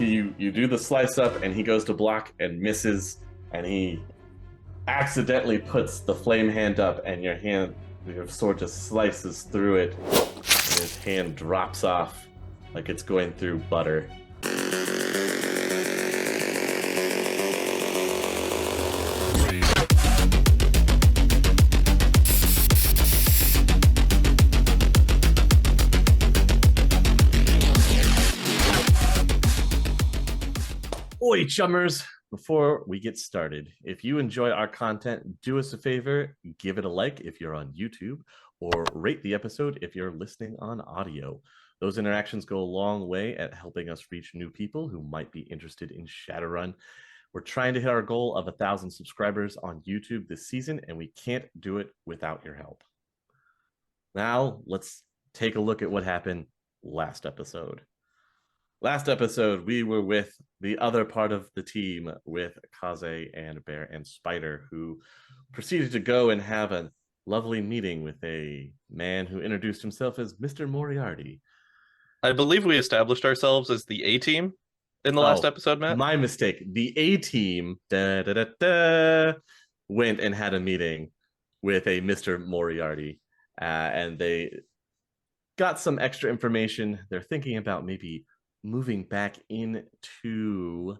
you do the slice up, and he goes to block and misses, and he accidentally puts the flame hand up, and your sword just slices through it, and his hand drops off like it's going through butter. Oi, chummers! Before we get started, if you enjoy our content, do us a favor, give it a like if you're on YouTube, or rate the episode if you're listening on audio. Those interactions go a long way at helping us reach new people who might be interested in Shadowrun. We're trying to hit our goal of 1,000 subscribers on YouTube this season, and we can't do it without your help. Now, let's take a look at what happened last episode. Last episode, we were with the other part of the team, with Kaze and Bear and Spider, who proceeded to go and have a lovely meeting with a man who introduced himself as Mr. Moriarty. I believe we established ourselves as the A-team in the last episode, Matt. My mistake. The A-team went and had a meeting with a Mr. Moriarty, and they got some extra information. They're thinking about maybe moving back in to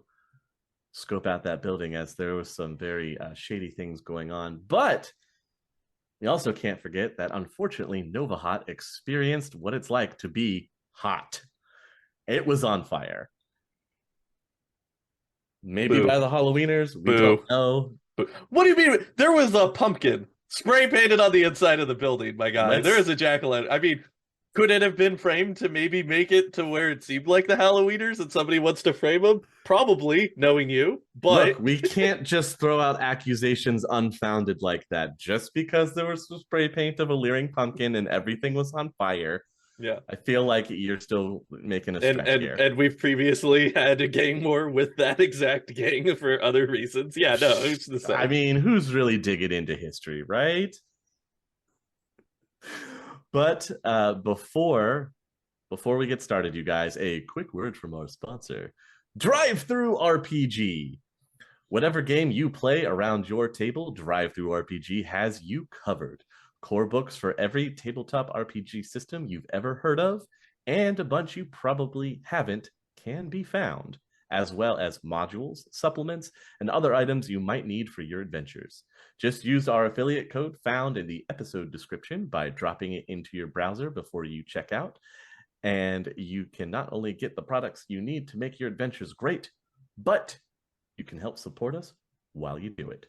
scope out that building, as there was some very shady things going on. But we also can't forget that, unfortunately, Nova Hot experienced what it's like to be hot. It was on fire. Maybe by the Halloweeners. We don't know. What do you mean? There was a pumpkin spray painted on the inside of the building, my guy. There is a jack-o'-lantern. I mean, could it have been framed to maybe make it to where it seemed like the Halloweeners and somebody wants to frame them? Probably, knowing you. But look, we can't just throw out accusations unfounded like that. Just because there was some spray paint of a leering pumpkin and everything was on fire. Yeah, I feel like you're still making a stretch here. And we've previously had a gang war with that exact gang for other reasons. Yeah, no, it's the same. I mean, who's really digging into history, right? But before we get started, you guys, a quick word from our sponsor, Drive-Thru RPG. Whatever game you play around your table, Drive-Thru RPG has you covered. Core books for every tabletop RPG system you've ever heard of, and a bunch you probably haven't, can be found, as well as modules, supplements, and other items you might need for your adventures. Just use our affiliate code found in the episode description by dropping it into your browser before you check out, and you can not only get the products you need to make your adventures great, but you can help support us while you do it.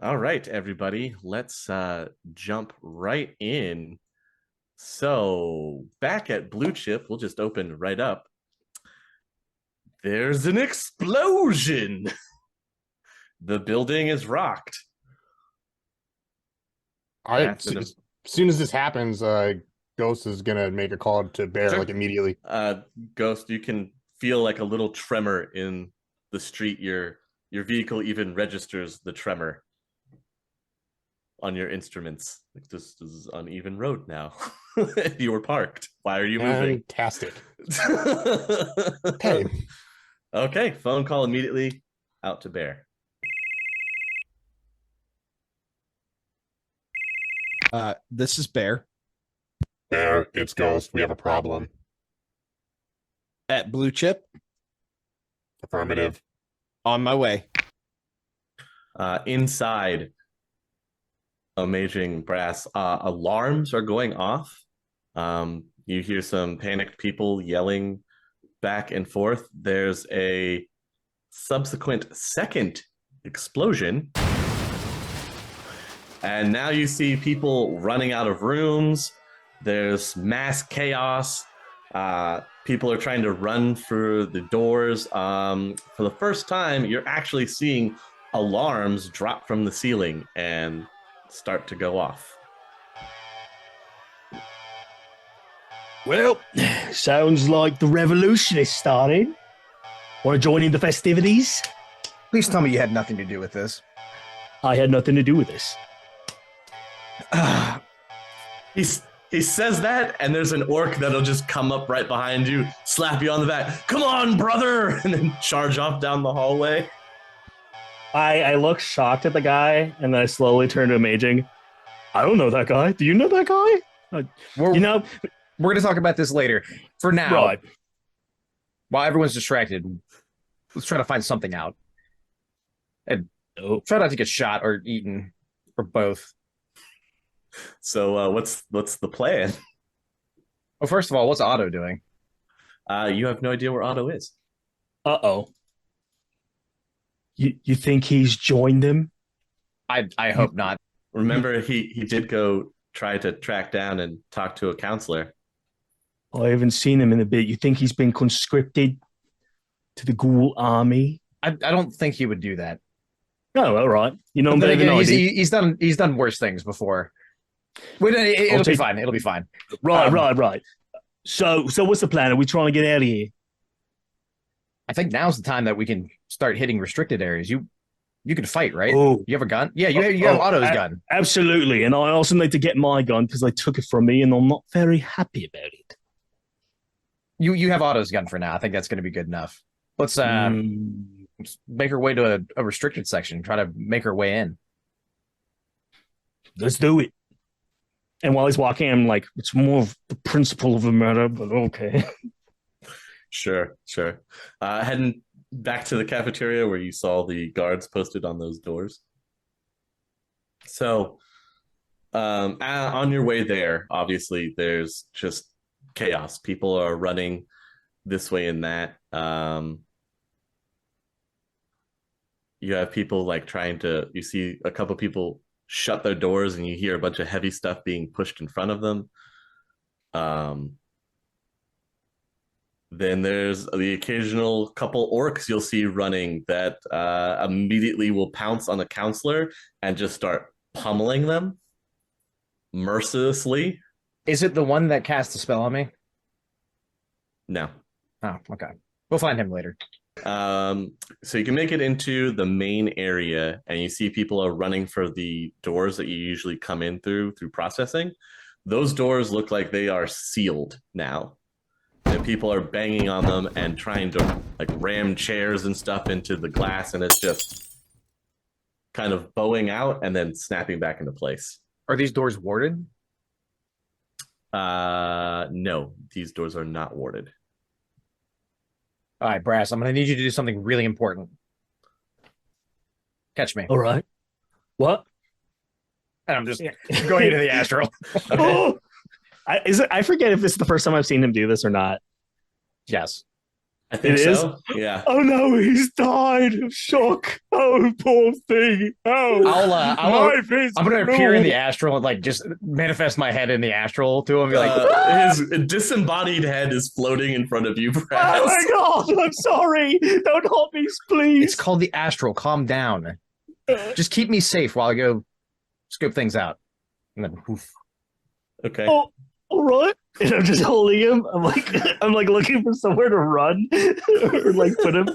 All right, everybody, let's jump right in. So back at Blue Chip, we'll just open right up. There's an explosion. The building is rocked. All right, as soon as this happens, Ghost is gonna make a call to Bear, like, immediately. Ghost, you can feel like a little tremor in the street. Your vehicle even registers the tremor on your instruments. Like, this is uneven road now. You were parked. Why are you moving? Fantastic. Hey. Okay, phone call immediately out to Bear. This is Bear. Bear, it's Ghost. We have a problem. At Blue Chip. Affirmative. On my way. Inside Amaging and Brass, alarms are going off. You hear some panicked people yelling back and forth. There's a subsequent second explosion. And now you see people running out of rooms. There's mass chaos. People are trying to run for the doors. For the first time, you're actually seeing alarms drop from the ceiling and start to go off. Well, sounds like the revolution is starting. Want to join in the festivities? Please tell me you had nothing to do with this. I had nothing to do with this. He says that, and there's an orc that'll just come up right behind you, slap you on the back. Come on, brother! And then charge off down the hallway. I look shocked at the guy, and then I slowly turn to Amaging. I don't know that guy. Do you know that guy? We're You know, going to talk about this later. For now, right. while everyone's distracted, let's try to find something out. And Oh, try not to get shot or eaten, or both. So what's the plan? Well, first of all, what's Otto doing? You have no idea where Otto is. uh-oh. You think he's joined them? I hope not. Remember, he did go try to track down and talk to a counselor. I haven't seen him in a bit. You think he's been conscripted to the Ghoul army? I don't think he would do that. Oh, all right. You know him But better than again, I do. he's done worse things before. Wait, it'll be fine. It'll be fine. Right. So what's the plan? Are we trying to get out of here? I think now's the time that we can start hitting restricted areas. You can fight, right? Oh, You have a gun? Yeah, you have Otto's gun. absolutely. And I also need to get my gun because they took it from me, and I'm not very happy about it. You have Otto's gun for now. I think that's going to be good enough. Let's make our way to a restricted section. Try to make our way in. Let's do it. And while he's walking, I'm like, it's more of the principle of the matter, but okay. Sure. Heading back to the cafeteria where you saw the guards posted on those doors. So, on your way there, obviously, there's just chaos. People are running this way and that. You have people like you see a couple people shut their doors and you hear a bunch of heavy stuff being pushed in front of them. Then there's the occasional couple orcs you'll see running that immediately will pounce on a counselor and just start pummeling them mercilessly. Is it the one that cast a spell on me? No. Oh, okay. We'll find him later. So you can make it into the main area and you see people are running for the doors that you usually come in through processing. Those doors look like they are sealed now. And people are banging on them and trying to like ram chairs and stuff into the glass, and it's just kind of bowing out and then snapping back into place. Are these doors warded? No, these doors are not warded. All right, Brass, I'm going to need you to do something really important. Catch me. All right. What? And I'm just going into the astral. Okay. Oh! I forget if this is the first time I've seen him do this or not. Yes. I think It is? so. Yeah. Oh no, he's died of shock. Oh, poor thing. Oh, I'm going to appear in the astral and like just manifest my head in the astral to him. And be like, his disembodied head is floating in front of you, Oh Brass. my god, I'm sorry. Don't haunt me, please. it's called the astral. Calm down. Just keep me safe while I go scope things out. And then, oof. Okay. Oh, all right. And I'm just holding him. I'm like looking for somewhere to run or like put him.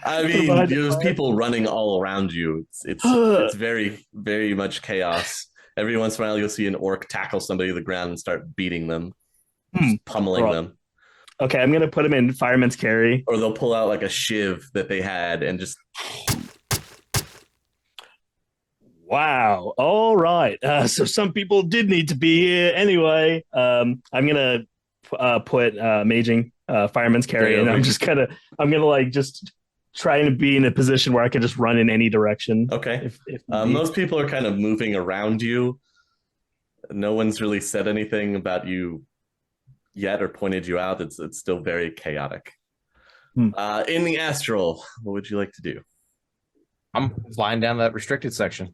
I mean, behind the there's fire. people running all around you. It's very, very much chaos. Every once in a while, you'll see an orc tackle somebody to the ground and start beating them, just pummeling Right. them. Okay, I'm gonna put him in fireman's carry. Or they'll pull out like a shiv that they had and just Wow. All right. So some people did need to be here anyway. I'm gonna put Amaging fireman's carry, and I'm gonna like just trying to be in a position where I can just run in any direction. okay. If Most people are kind of moving around you. No one's really said anything about you yet or pointed you out. It's still very chaotic. In the astral, what would you like to do? I'm flying down that restricted section.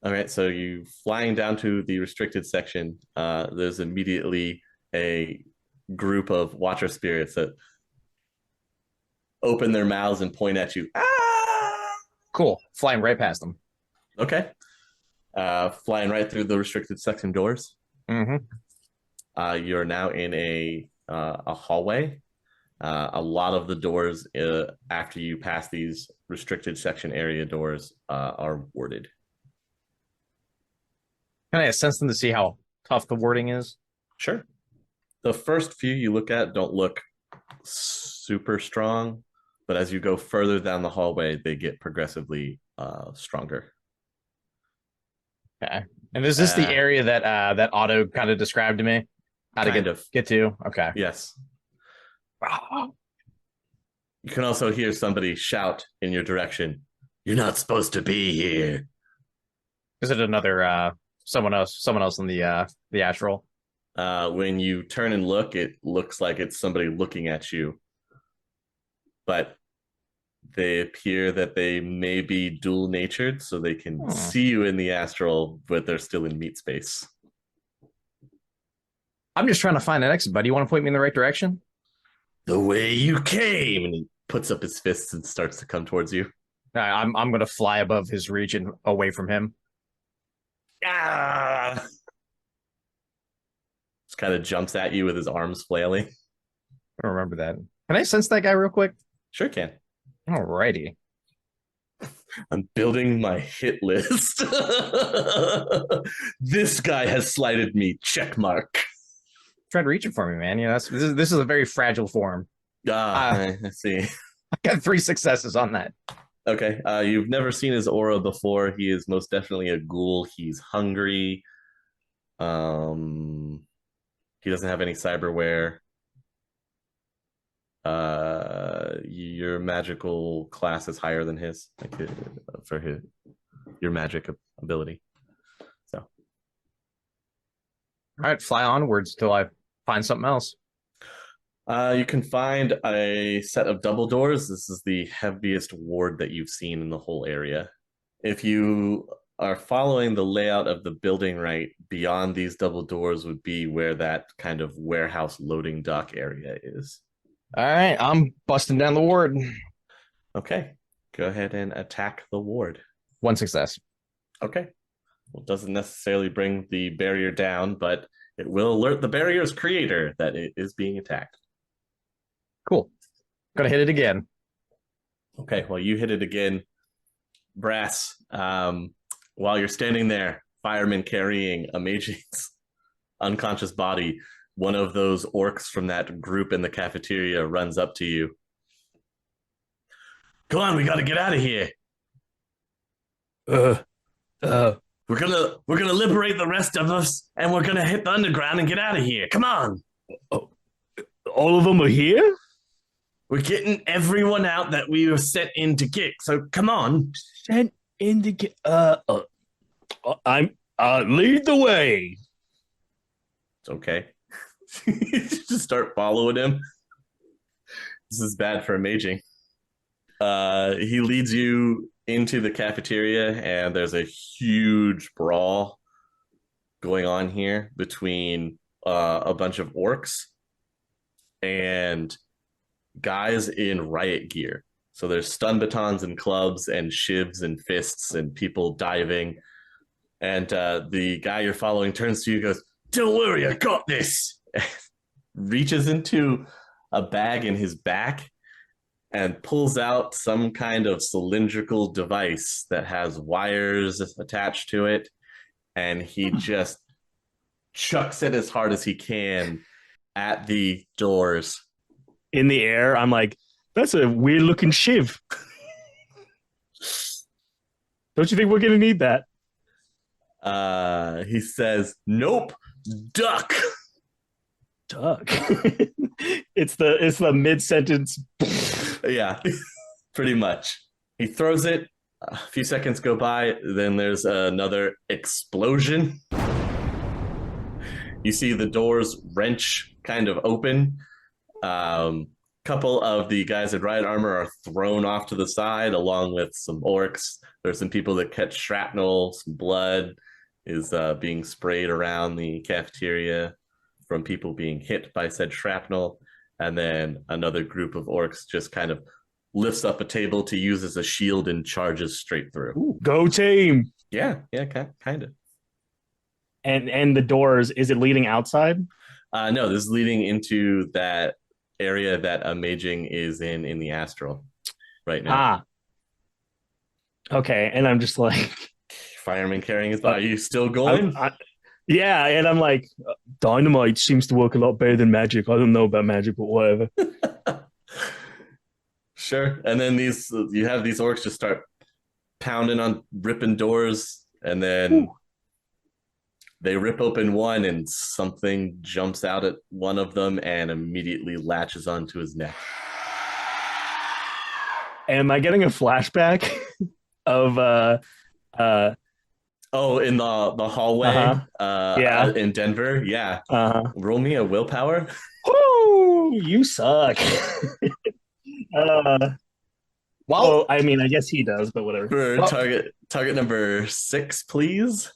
All right, so you flying down to the restricted section. There's immediately a group of watcher spirits that open their mouths and point at you. Ah! Cool. Flying right past them. Okay. Flying right through the restricted section doors. Mm-hmm. You're now in a hallway. A lot of the doors after you pass these restricted section area doors are warded. Can I sense them to see how tough the warding is? Sure. The first few you look at don't look super strong, but as you go further down the hallway, they get progressively stronger. Okay. And is this the area that that Otto kind of described to me? How to get to? Okay. Yes. You can also hear somebody shout in your direction. You're not supposed to be here. Is it another someone else in the astral? When you turn and look, it looks like it's somebody looking at you. But they appear that they may be dual natured, so they can see you in the astral, but they're still in meat space. I'm just trying to find an exit, buddy. You want to point me in the right direction? The way you came. And he puts up his fists and starts to come towards you. I'm going to fly above his reach and away from him. Ah! Just kind of jumps at you with his arms flailing. I don't remember that. Can I sense that guy real quick? Sure can. Alrighty. I'm building my hit list. This guy has slighted me. Check mark. Try to reach it for me, man. You know, this is a very fragile form. I see. I got 3 successes on that. Okay. You've never seen his aura before. He is most definitely a ghoul. He's hungry. He doesn't have any cyberware. Your magical class is higher than his, for your magic ability. So, all right, fly onwards till I find something else. You can find a set of double doors. This is the heaviest ward that you've seen in the whole area. If you are following the layout of the building right, beyond these double doors would be where that kind of warehouse loading dock area is. All right, I'm busting down the ward. Okay, go ahead and attack the ward. 1 success. Okay. Well, it doesn't necessarily bring the barrier down, but it will alert the barrier's creator that it is being attacked. Cool. Gonna hit it again. Okay, well, you hit it again. Brass, while you're standing there, fireman carrying Amaging's unconscious body, one of those orcs from that group in the cafeteria runs up to you. Come on, we gotta get out of here. We're gonna liberate the rest of us, and we're gonna hit the underground and get out of here. Come on. Oh, all of them are here? We're getting everyone out that we were sent in to get. So come on. Sent in to get. I'm. Lead the way. It's okay. Just start following him. This is bad for Amaging. He leads you into the cafeteria, and there's a huge brawl going on here between a bunch of orcs and guys in riot gear. So there's stun batons and clubs and shivs and fists and people diving. And the guy you're following turns to you and goes, "Don't worry, I got this." Reaches into a bag in his back and pulls out some kind of cylindrical device that has wires attached to it. And he just chucks it as hard as he can at the doors. In the air, I'm like, that's a weird looking shiv. Don't you think we're gonna need that? He says, "Nope, duck." Duck. It's the mid-sentence. Yeah, pretty much. He throws it. A few seconds go by. Then there's another explosion. You see the doors wrench kind of open. Couple of the guys in riot armor are thrown off to the side along with some orcs. There's some people that catch shrapnel. Some blood is being sprayed around the cafeteria from people being hit by said shrapnel. And then another group of orcs just kind of lifts up a table to use as a shield and charges straight through. Ooh, go team. Yeah, kind of. And the doors, is it leading outside? No, this is leading into that area that Amaging is in the astral right now. Okay, and I'm just like, Fireman carrying his body. Are you still going? Yeah, and I'm like, dynamite seems to work a lot better than magic. I don't know about magic, but whatever. Sure. And then you have these orcs just start pounding on ripping doors, and then they rip open one, and something jumps out at one of them and immediately latches onto his neck. Am I getting a flashback of Oh, in the hallway Yeah. in Denver? Yeah. Roll me a willpower. Woo, you suck. Well, I mean, I guess he does, but whatever. For Well- target number 6, please.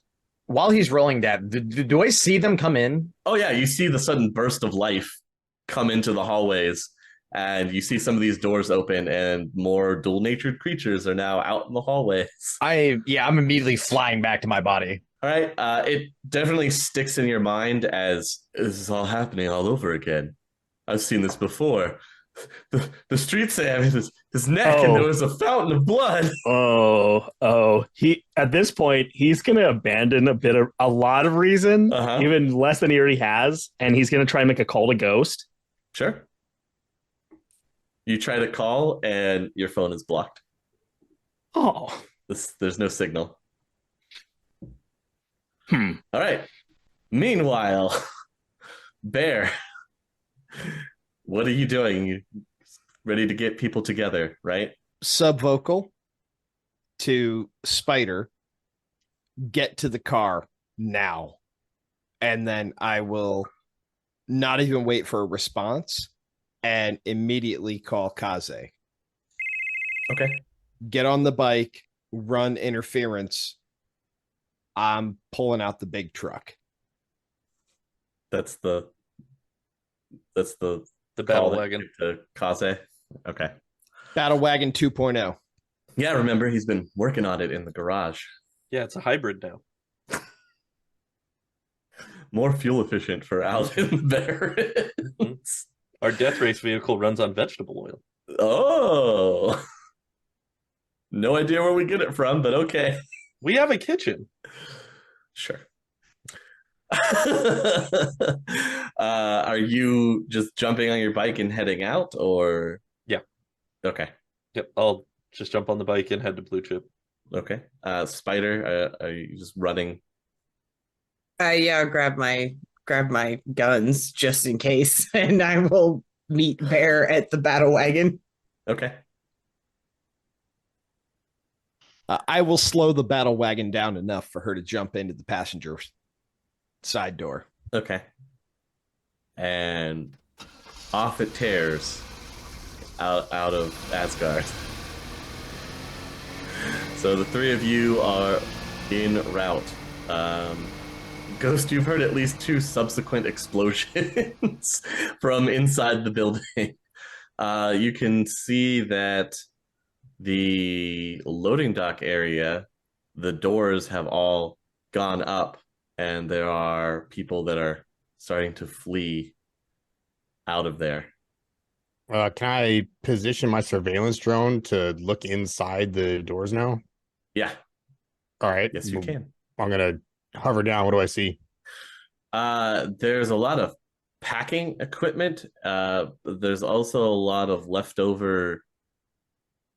while he's rolling that, do I see them come in? Oh yeah, you see the sudden burst of life come into the hallways, and you see some of these doors open, and more dual-natured creatures are now out in the hallways. I'm immediately flying back to my body. All right, it definitely sticks in your mind as this is all happening all over again. I've seen this before. The street Sam hit his neck, and there was a fountain of blood. He at this point he's gonna abandon a lot of reason, even less than he already has, and he's gonna try and make a call to Ghost. Sure. You try to call, and your phone is blocked. Oh, There's no signal. All right. Meanwhile, Bear, what are you doing? You ready to get people together, right? Subvocal to Spider, get to the car now. And then I will not even wait for a response and immediately call Kaze. Okay. Get on the bike, run interference. I'm pulling out the big truck. That's the battle wagon to Kaze. Okay. Battle wagon 2.0. Yeah, remember he's been working on it in the garage. Yeah, it's a hybrid now. More fuel efficient for out in the Bear. Our death race vehicle runs on vegetable oil. Oh. No idea where we get it from, but okay. We have a kitchen. Sure. Are you just jumping on your bike and heading out, or? Yeah. Okay. Yep. I'll just jump on the bike and head to Blue Chip. Okay. Spider, are you just running? Yeah, I'll grab my guns just in case, and I will meet Bear at the battle wagon. Okay. I will slow the battle wagon down enough for her to jump into the passenger side door. Okay. And off it tears out of Asgard. So the three of you are en route. Ghost, you've heard at least 2 subsequent explosions from inside the building. You can see that the loading dock area, the doors have all gone up, and there are people that are starting to flee out of there. Can I position my surveillance drone to look inside the doors now? Yeah. All right. Yes, you can. I'm going to hover down. What do I see? There's a lot of packing equipment. There's also a lot of leftover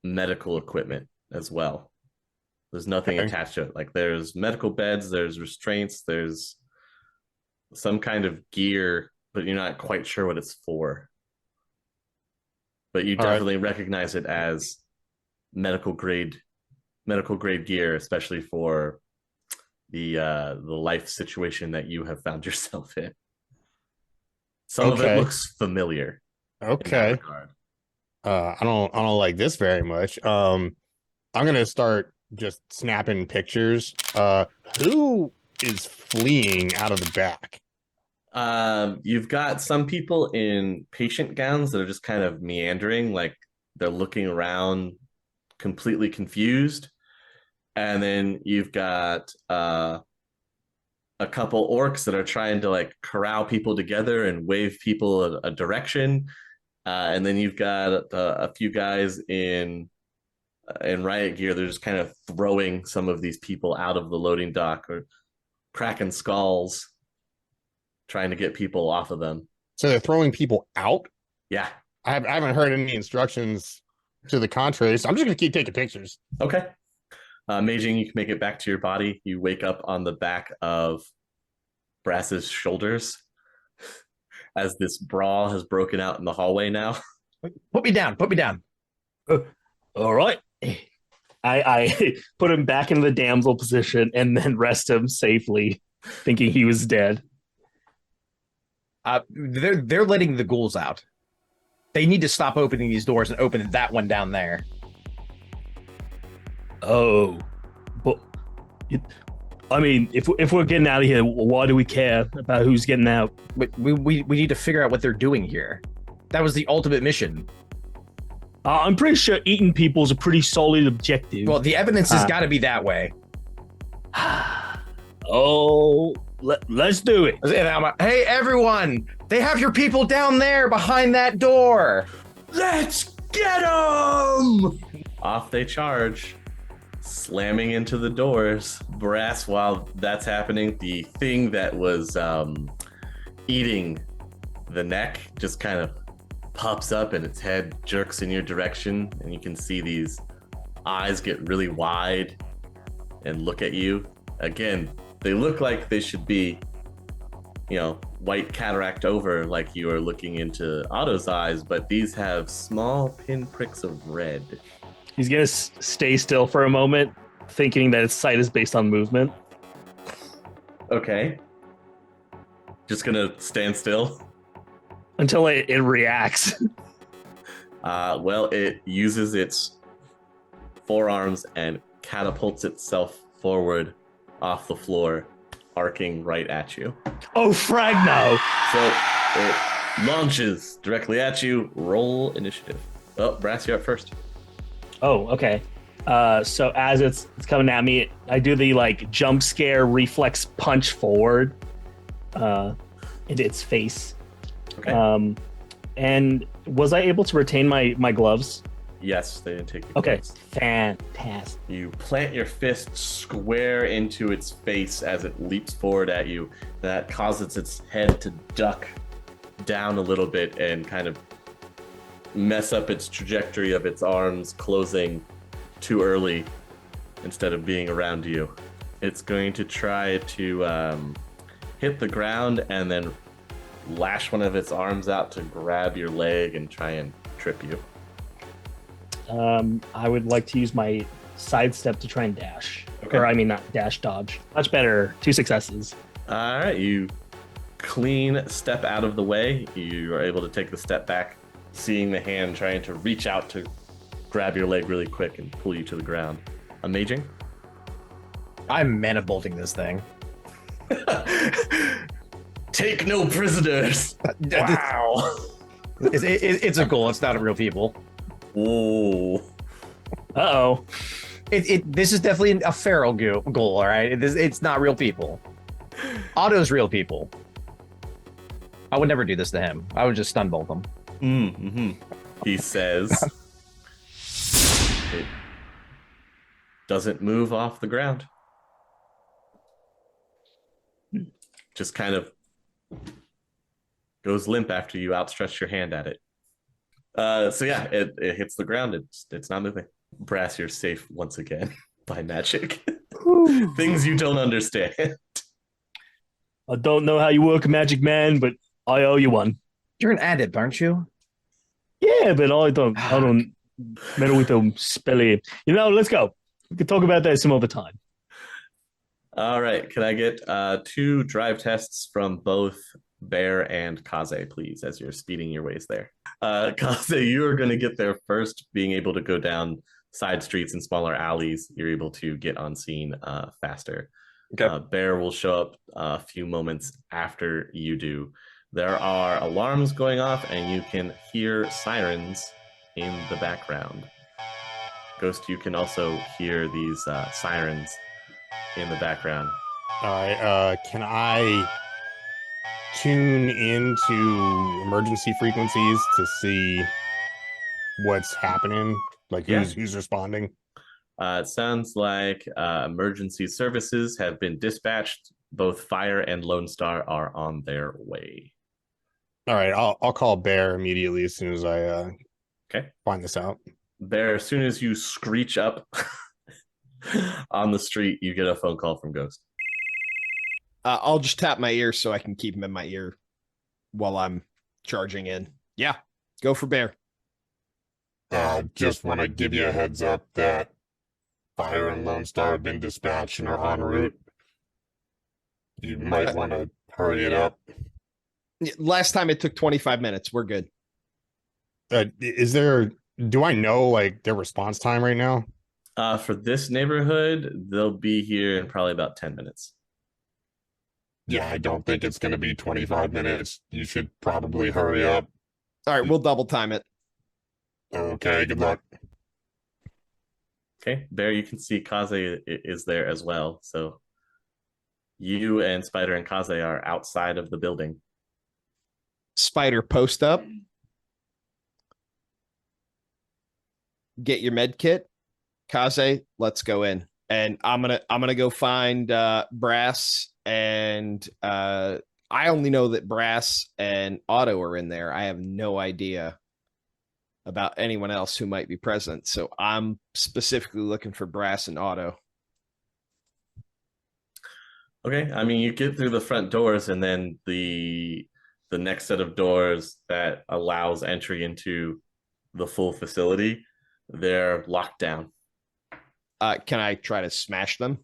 medical equipment as well. There's nothing attached to it. Like there's medical beds, there's restraints, there's some kind of gear, but you're not quite sure what it's for. But you definitely recognize it as medical grade gear, especially for the life situation that you have found yourself in. Some of it looks familiar. Okay. I don't like this very much. I'm gonna start just snapping pictures. Who is fleeing out of the back? You've got some people in patient gowns that are just kind of meandering, like they're looking around completely confused. And then you've got a couple orcs that are trying to like corral people together and wave people a direction. And then you've got a few guys in riot gear. They're just kind of throwing some of these people out of the loading dock or cracking skulls, trying to get people off of them. So they're throwing people out? Yeah. I haven't heard any instructions to the contrary, so I'm just going to keep taking pictures. Okay. Maging, you can make it back to your body. You wake up on the back of Brass's shoulders as this brawl has broken out in the hallway now. Put me down. Put me down. All right. I put him back in the damsel position and then rest him safely, thinking he was dead. They're letting the ghouls out. They need to stop opening these doors and open that one down there. Oh, but I mean, if we're getting out of here, why do we care about who's getting out? We need to figure out what they're doing here. That was the ultimate mission. I'm pretty sure eating people is a pretty solid objective. Well, the evidence has got to be that way. Oh, let's do it. Hey, everyone! They have your people down there behind that door. Let's get them! Off they charge, slamming into the doors. Brass, while that's happening, the thing that was eating the neck just kind of pops up and its head jerks in your direction, and you can see these eyes get really wide and look at you. Again, they look like they should be, white cataract over, like you are looking into Otto's eyes, but these have small pinpricks of red. He's gonna stay still for a moment, thinking that its sight is based on movement. Okay. Just gonna stand still until it reacts. Well, it uses its forearms and catapults itself forward off the floor, arcing right at you. Oh, fragno! So it launches directly at you. Roll initiative. Oh, Brass, you're up first. Oh, okay. So as it's coming at me, I do the jump scare reflex punch forward into its face. Okay. And was I able to retain my gloves? Yes, they didn't take your Okay, gloves. fantastic. You plant your fist square into its face as it leaps forward at you. That causes its head to duck down a little bit and kind of mess up its trajectory of its arms closing too early instead of being around you. It's going to try to hit the ground and then lash one of its arms out to grab your leg and try and trip you. I would like to use my sidestep to try and dash. Okay. Or I mean, not dash, dodge. Much better. 2 successes. All right, you clean step out of the way. You are able to take the step back, seeing the hand trying to reach out to grab your leg really quick and pull you to the ground. Amaging? I'm mana bolting this thing. Take no prisoners. Wow. It's a ghoul. It's not a real people. Whoa. Uh-oh. This is definitely a feral ghoul, all right? It's not real people. Otto's real people. I would never do this to him. I would just stun bolt him. Mm-hmm. He says it doesn't move off the ground. Just kind of goes limp after you outstretch your hand at it. So yeah, it hits the ground. It's not moving. Brass, you're safe once again by magic. Things you don't understand. I don't know how you work a magic, man, but I owe you one. You're an adept, aren't you? Yeah, but I don't meddle with them spelly. Let's go. We can talk about that some other time. All right. Can I get 2 drive tests from both Bear and Kaze, please, as you're speeding your ways there? Kaze, you are going to get there first, being able to go down side streets and smaller alleys. You're able to get on scene faster. Okay. Bear will show up a few moments after you do. There are alarms going off, and you can hear sirens in the background. Ghost, you can also hear these sirens in the background. All right. Can I tune into emergency frequencies to see what's happening? Like who's responding? It sounds like emergency services have been dispatched both Fire and Lone Star are on their way. All right, I'll call Bear immediately as soon as I Okay. find this out. Bear, as soon as you screech up on the street, you get a phone call from Ghost. I'll just tap my ear so I can keep him in my ear while I'm charging in. Yeah, go for Bear. Just want to give you a heads up that Fire and Lone Star have been dispatched and are en route. You might want to hurry it up. Last time it took 25 minutes. We're good. Do I know like their response time right now? For this neighborhood, they'll be here in probably about 10 minutes. Yeah, I don't think it's going to be 25 minutes. You should probably hurry up. All right, we'll double time it. Okay, good luck. Okay, Bear, you can see Kaze is there as well. So you and Spider and Kaze are outside of the building. Spider, post up. Get your med kit. Kaze, let's go in. And I'm gonna go find Brass and I only know that Brass and Otto are in there. I have no idea about anyone else who might be present. So I'm specifically looking for Brass and Otto. Okay, I mean, you get through the front doors, and then the next set of doors that allows entry into the full facility, they're locked down. Can I try to smash them?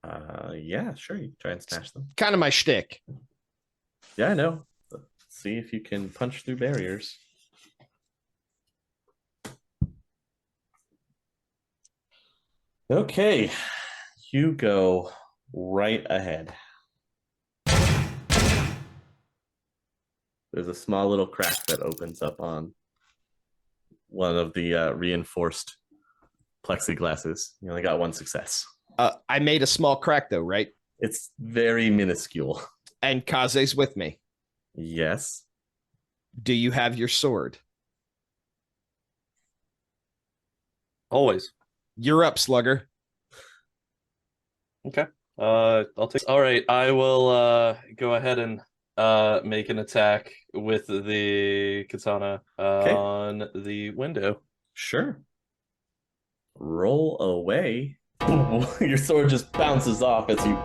Yeah, sure, you can try and smash them. Kind of my shtick. Yeah, I know. Let's see if you can punch through barriers. Okay, you go right ahead. There's a small little crack that opens up on one of the reinforced plexiglasses. You only got one success. I made a small crack though, right? It's very minuscule. And Kaze's with me. Yes. Do you have your sword? Always. You're up, Slugger. Okay. I'll take. All right. I will go ahead and make an attack with the katana on the window. Sure. Roll away. Your sword just bounces off as you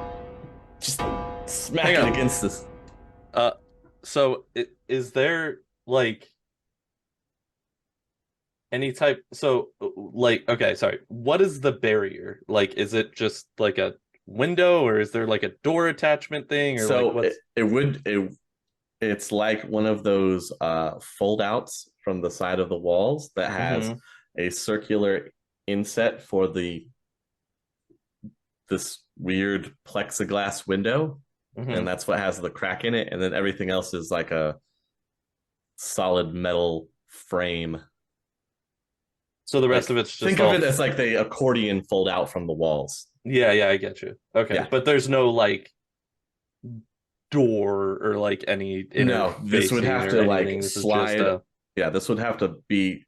just smack it against this. So is there like any type? So like, okay, sorry. What is the barrier? Like, is it just like a window, or is there like a door attachment thing? Or so like it's like one of those fold outs from the side of the walls that has a circular inset for this weird plexiglass window, and that's what has the crack in it, and then everything else is like a solid metal frame. So the rest of it's just think of it as like the accordion fold out from the walls. Yeah, I get you. Okay, yeah. But there's no like door or like any. No, this would have to like slide. This would have to be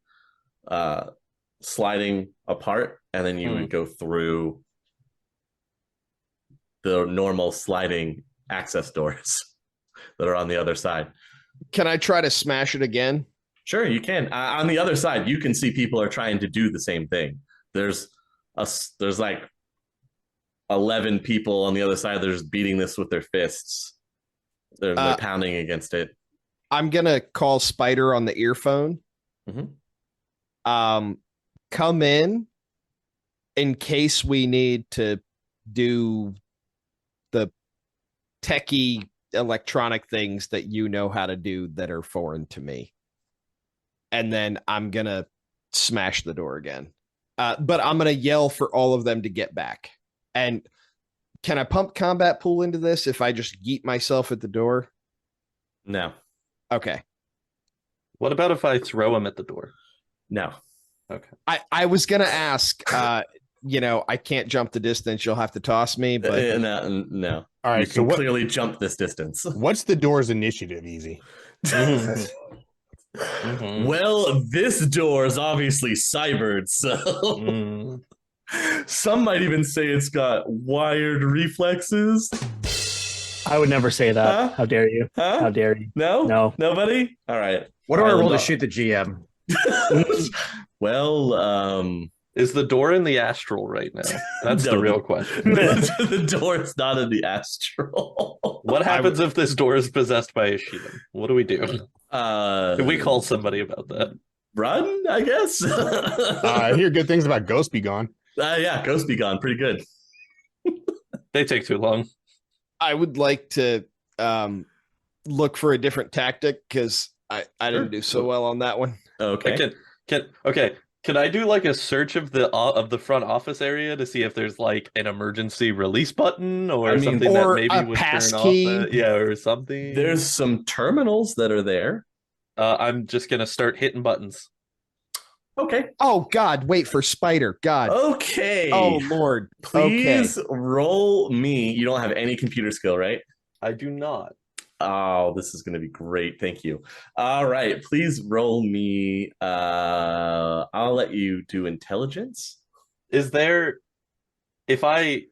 sliding apart, and then you would go through the normal sliding access doors that are on the other side. Can I try to smash it again? Sure, you can. On the other side, you can see people are trying to do the same thing. There's like 11 people on the other side. They're just beating this with their fists. They're pounding against it. I'm gonna call Spider on the earphone. Come in case we need to do the techie electronic things that you know how to do that are foreign to me. And then I'm going to smash the door again. But I'm going to yell for all of them to get back. And can I pump combat pool into this if I just yeet myself at the door? No. Okay. What about if I throw him at the door? No. Okay. I was going to ask, I can't jump the distance. You'll have to toss me. But no. All right. You can clearly jump this distance. What's the door's initiative, Easy? Well, this door is obviously cybered, so some might even say it's got wired reflexes. I would never say that. Huh? How dare you? Huh? How dare you? No? No. Nobody? All right. What do I roll Island to off. shoot the GM? Well, Is the door in the astral right now? That's No, the real question. the door is not in the astral. What happens if this door is possessed by a Shidan? What do we do? Can we call somebody about that? Run, I guess. I hear good things about Ghost Be Gone. Yeah, Ghost Be Gone, pretty good. They take too long. I would like to look for a different tactic because I didn't do so well on that one. Okay. Can I do like a search of the front office area to see if there's like an emergency release button or something or that a maybe would pass turn key. off or something? There's some terminals that are there. I'm just gonna start hitting buttons. Okay. Oh God! Wait for Spider. God. Okay. Oh Lord. Please Okay. roll me. You don't have any computer skill, right? I do not. Oh, this is going to be great. Thank you. All right. Please roll me. I'll let you do intelligence. Is there any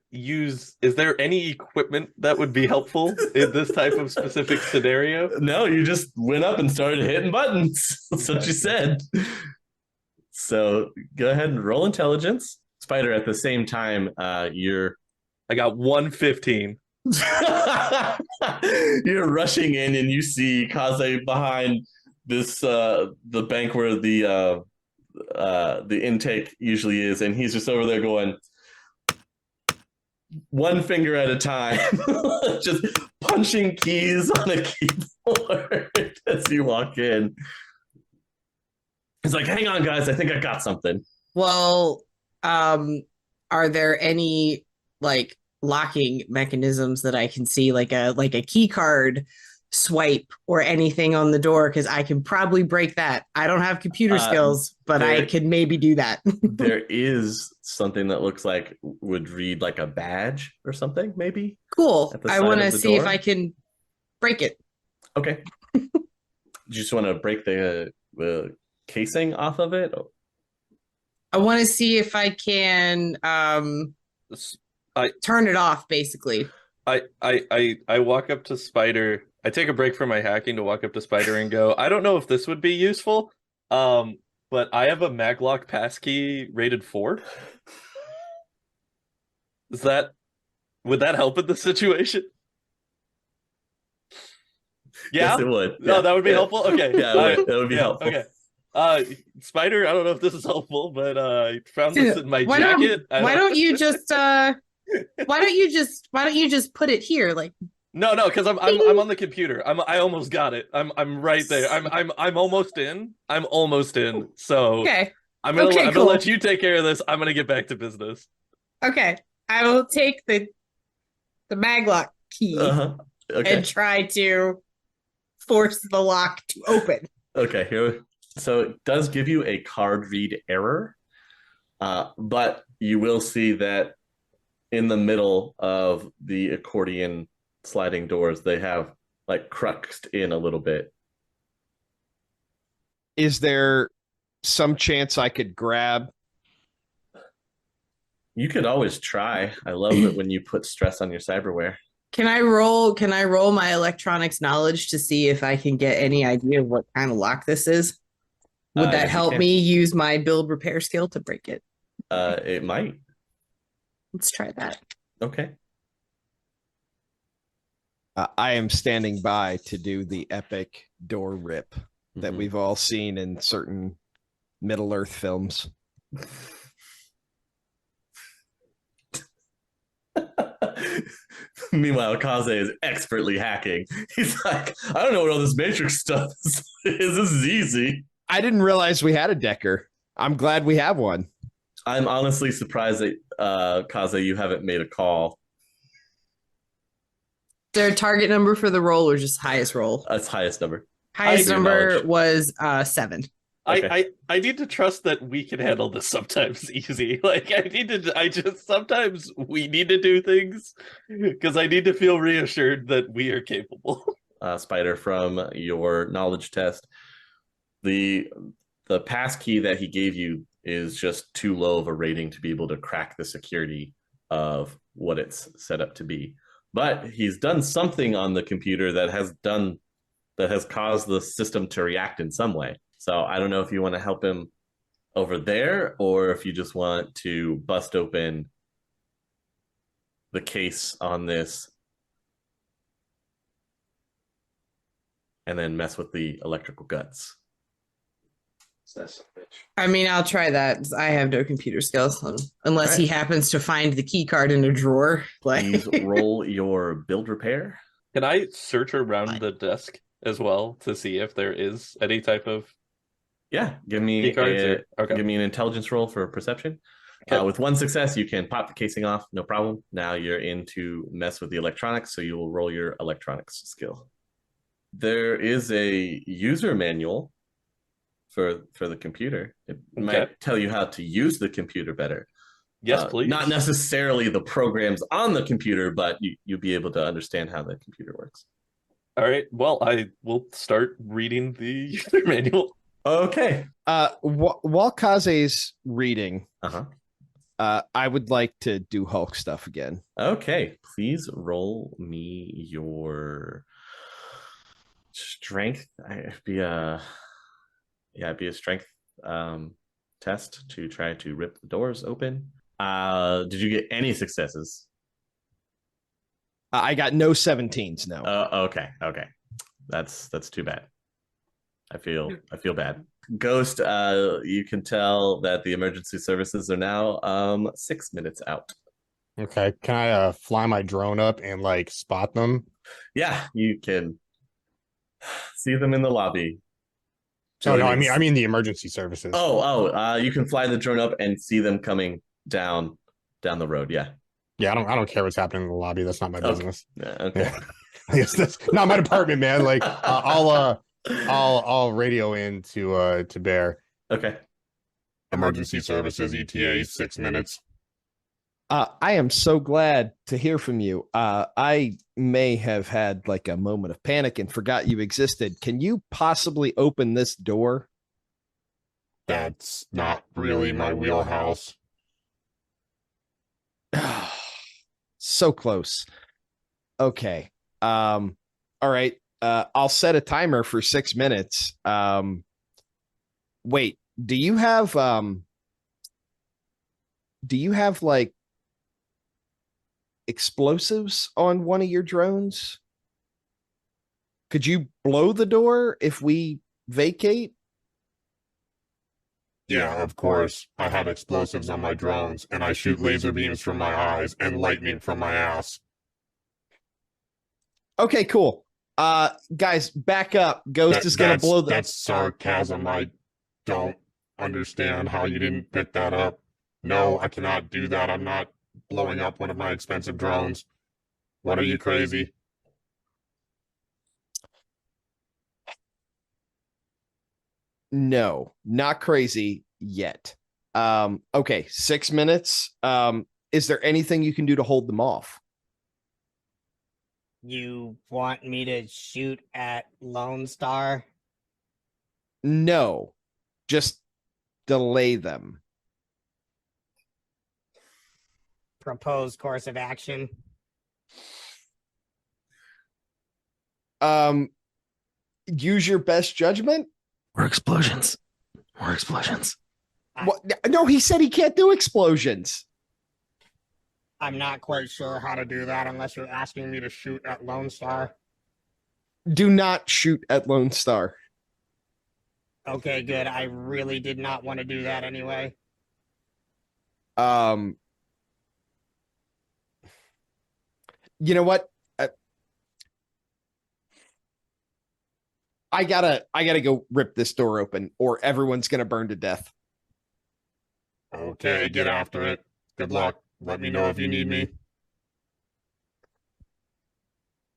equipment that would be helpful in this type of specific scenario? No, you just went up and started hitting buttons. That's what you said. So go ahead and roll intelligence. Spider, at the same time, I got 115. You're rushing in and you see Kaze behind this the bank where the intake usually is, and he's just over there going one finger at a time, just punching keys on a keyboard as you walk in. He's like, hang on, guys, I think I got something. Well, are there any like locking mechanisms that I can see, like a key card swipe or anything on the door? Because I can probably break that. I don't have computer skills, but I could maybe do that. There is something that looks like would read like a badge or something, maybe. Cool. At the I side want to of the see if door? I can break it. Okay. You just want to break the casing off of it? I want to see if I can turn it off, basically. I walk up to Spider. I take a break from my hacking to walk up to Spider and go, I don't know if this would be useful, but I have a maglock passkey rated 4. Would that help in this situation? Yeah? Yes, it would. No, Yeah. that would be helpful? Okay. Yeah, that would be helpful. Okay. Spider, I don't know if this is helpful, but I found this in my Why jacket. don't you just put it here? Like, No, because I'm on the computer. I almost got it. I'm right there. I'm almost in. I'm almost in. So okay. I'm gonna Cool. let you take care of this. I'm gonna get back to business. Okay. I will take the maglock key Okay. and try to force the lock to open. Okay, here. So it does give you a card read error, but you will see that in the middle of the accordion sliding doors, they have like cruxed in a little bit. Is there some chance I could grab? You could always try. I love it when you put stress on your cyberware. Can I roll my electronics knowledge to see if I can get any idea of what kind of lock this is? Would that Yes, you help can. me use my build repair skill to break it? It might. Let's try that. Okay. I am standing by to do the epic door rip that Mhm. we've all seen in certain Middle Earth films. Meanwhile, Kaze is expertly hacking. He's like, I don't know what all this matrix stuff is. This is easy. I didn't realize we had a Decker. I'm glad we have one. I'm honestly surprised that Kaze, you haven't made a call. Their target number for the roll or just highest roll? That's highest number. Highest your number knowledge. was 7. Okay. I need to trust that we can handle this sometimes easy. Like sometimes we need to do things because I need to feel reassured that we are capable. Spider, from your knowledge test, the pass key that he gave you is just too low of a rating to be able to crack the security of what it's set up to be. but he's done something on the computer that has caused the system to react in some way. So I don't know if you want to help him over there, or if you just want to bust open the case on this and then mess with the electrical guts. I mean, I'll try that. I have no computer skills unless he happens to find the key card in a drawer. Please roll your build repair. Can I search around the desk as well to see if there is any type of give me give me an intelligence roll for perception. Okay. With one success, you can pop the casing off, no problem. Now you're in to mess with the electronics, so you will roll your electronics skill. There is a user manual for the computer. It might tell you how to use the computer better. Yes, please. Not necessarily the programs on the computer, but you'll be able to understand how the computer works. All right. Well, I will start reading the user manual. Okay. While Kaze's reading, uh-huh. I would like to do Hulk stuff again. Okay. Please roll me your strength. It'd be a strength test to try to rip the doors open. Did you get any successes? I got no 17s. No. Okay. That's too bad. I feel bad. Ghost, you can tell that the emergency services are now 6 minutes out. Okay. Can I fly my drone up and like spot them? Yeah, you can see them in the lobby. Oh no, I mean the emergency services. You can fly the drone up and see them coming down the road. Yeah. Yeah, I don't care what's happening in the lobby. That's not my business. Yeah, okay. Yeah. That's not my department, man. Like I'll radio in to Bear. Okay. Emergency services ETA 6 minutes. I am so glad to hear from you. I may have had like a moment of panic and forgot you existed. Can you possibly open this door? That's not really my wheelhouse. So close. Okay. All right. I'll set a timer for 6 minutes. Wait, do you have like explosives on one of your drones? Could you blow the door if we vacate? Yeah, of course. I have explosives on my drones, and I shoot laser beams from my eyes and lightning from my ass. Okay, cool. Guys, back up. Ghost is gonna blow the... That's sarcasm. I don't understand how you didn't pick that up. No, I cannot do that. I'm not blowing up one of my expensive drones. What, are you crazy? No, not crazy yet. Okay, 6 minutes. Is there anything you can do to hold them off? You want me to shoot at Lone Star? No, just delay them. Proposed course of action. Use your best judgment. Or explosions. What? No, he said he can't do explosions. I'm not quite sure how to do that unless you're asking me to shoot at Lone Star. Do not shoot at Lone Star. Okay, good. I really did not want to do that anyway. You know what? I gotta go rip this door open, or everyone's gonna burn to death. Okay, get after it. Good luck. Let me know if you need me.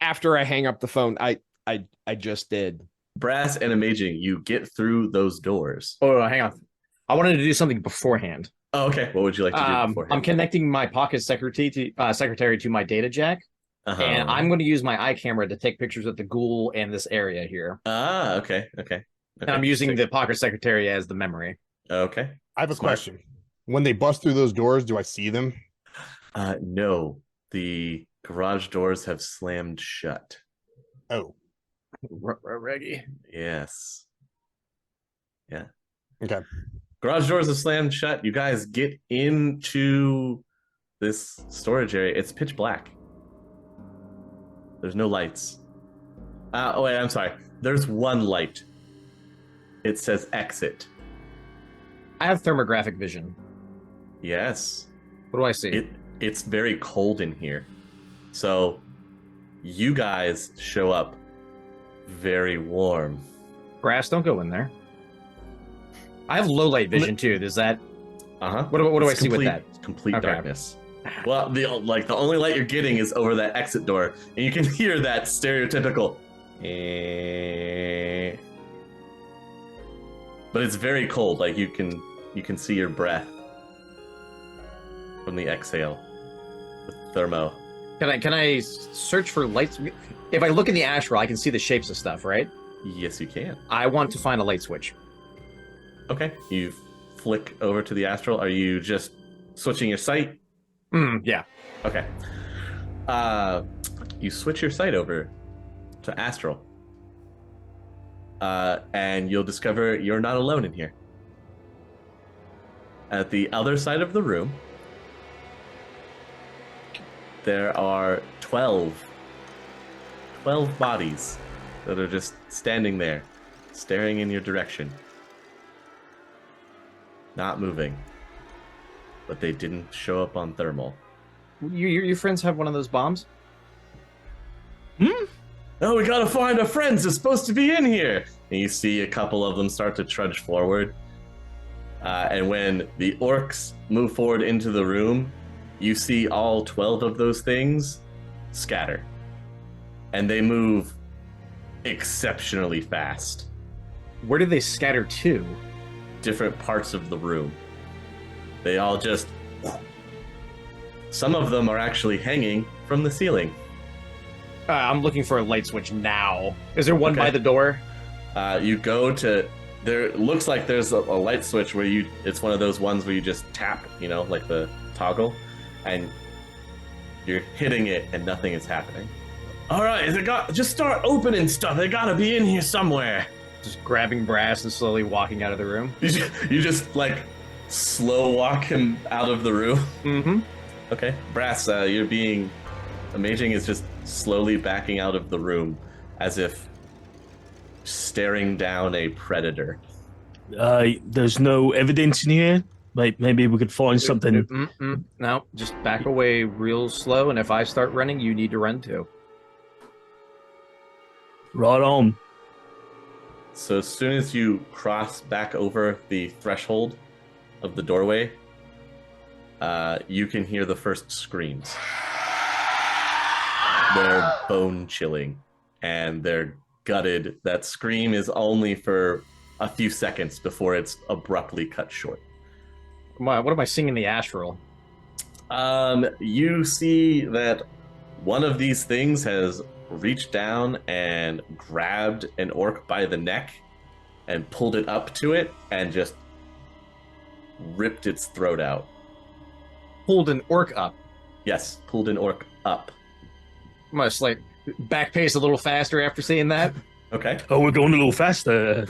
After I hang up the phone, I just did. Brass and Amaging, you get through those doors. Oh, hang on. I wanted to do something beforehand. Oh, okay. What would you like to do beforehand? I'm connecting my pocket secretary to my data jack. And I'm going to use my eye camera to take pictures of the ghoul and this area here. Okay. And I'm using the pocket secretary as the memory. Okay. I have a question. When they bust through those doors, do I see them? No. The Garage doors have slammed shut. Oh, Reggie. Yes. Yeah. okay. Garage doors have slammed shut. You guys get into this storage area. It's pitch black. There's no lights. Oh, wait, I'm sorry. There's one light. It says exit. I have thermographic vision. Yes. What do I see? It's very cold in here. So you guys show up very warm. Brass, don't go in there. I have low light vision too. Does that? Uh-huh. What do I see with that? Complete Okay. darkness. Well, the only light you're getting is over that exit door, and you can hear that stereotypical. But it's very cold. Like you can see your breath from the exhale. The thermo. Can I search for lights? If I look in the astral, I can see the shapes of stuff, right? Yes, you can. I want to find a light switch. Okay. You flick over to the astral. Are you just switching your sight? Yeah. Okay. You switch your sight over to astral. And you'll discover you're not alone in here. At the other side of the room, there are 12 bodies that are just standing there, staring in your direction. Not moving. But they didn't show up on thermal. Your friends have one of those bombs? Oh, we gotta find our friends. They're supposed to be in here. And you see a couple of them start to trudge forward. And when the orcs move forward into the room, you see all 12 of those things scatter. And they move exceptionally fast. Where do they scatter to? Different parts of the room. They all just... Some of them are actually hanging from the ceiling. I'm looking for a light switch now. Is there one Okay. by the door? You go to... There looks like there's a light switch where you... It's one of those ones where you just tap, like the toggle. And you're hitting it and nothing is happening. All right, just start opening stuff. They gotta be in here somewhere. Just grabbing Brass and slowly walking out of the room. You just slow walk him out of the room. Mm-hmm. Okay, Brass, you're being... Amaging is just slowly backing out of the room as if staring down a predator. There's no evidence in here. Maybe we could find something. No, just back away real slow, and if I start running, you need to run too. Right on. So as soon as you cross back over the threshold of the doorway, you can hear the first screams. They're bone-chilling, and they're gutted. That scream is only for a few seconds before it's abruptly cut short. What am I seeing in the astral? You see that one of these things has reached down and grabbed an orc by the neck and pulled it up to it and just ripped its throat out. Pulled an orc up. Yes, pulled an orc up. I'm gonna back pace a little faster after seeing that. Okay. Oh, we're going a little faster.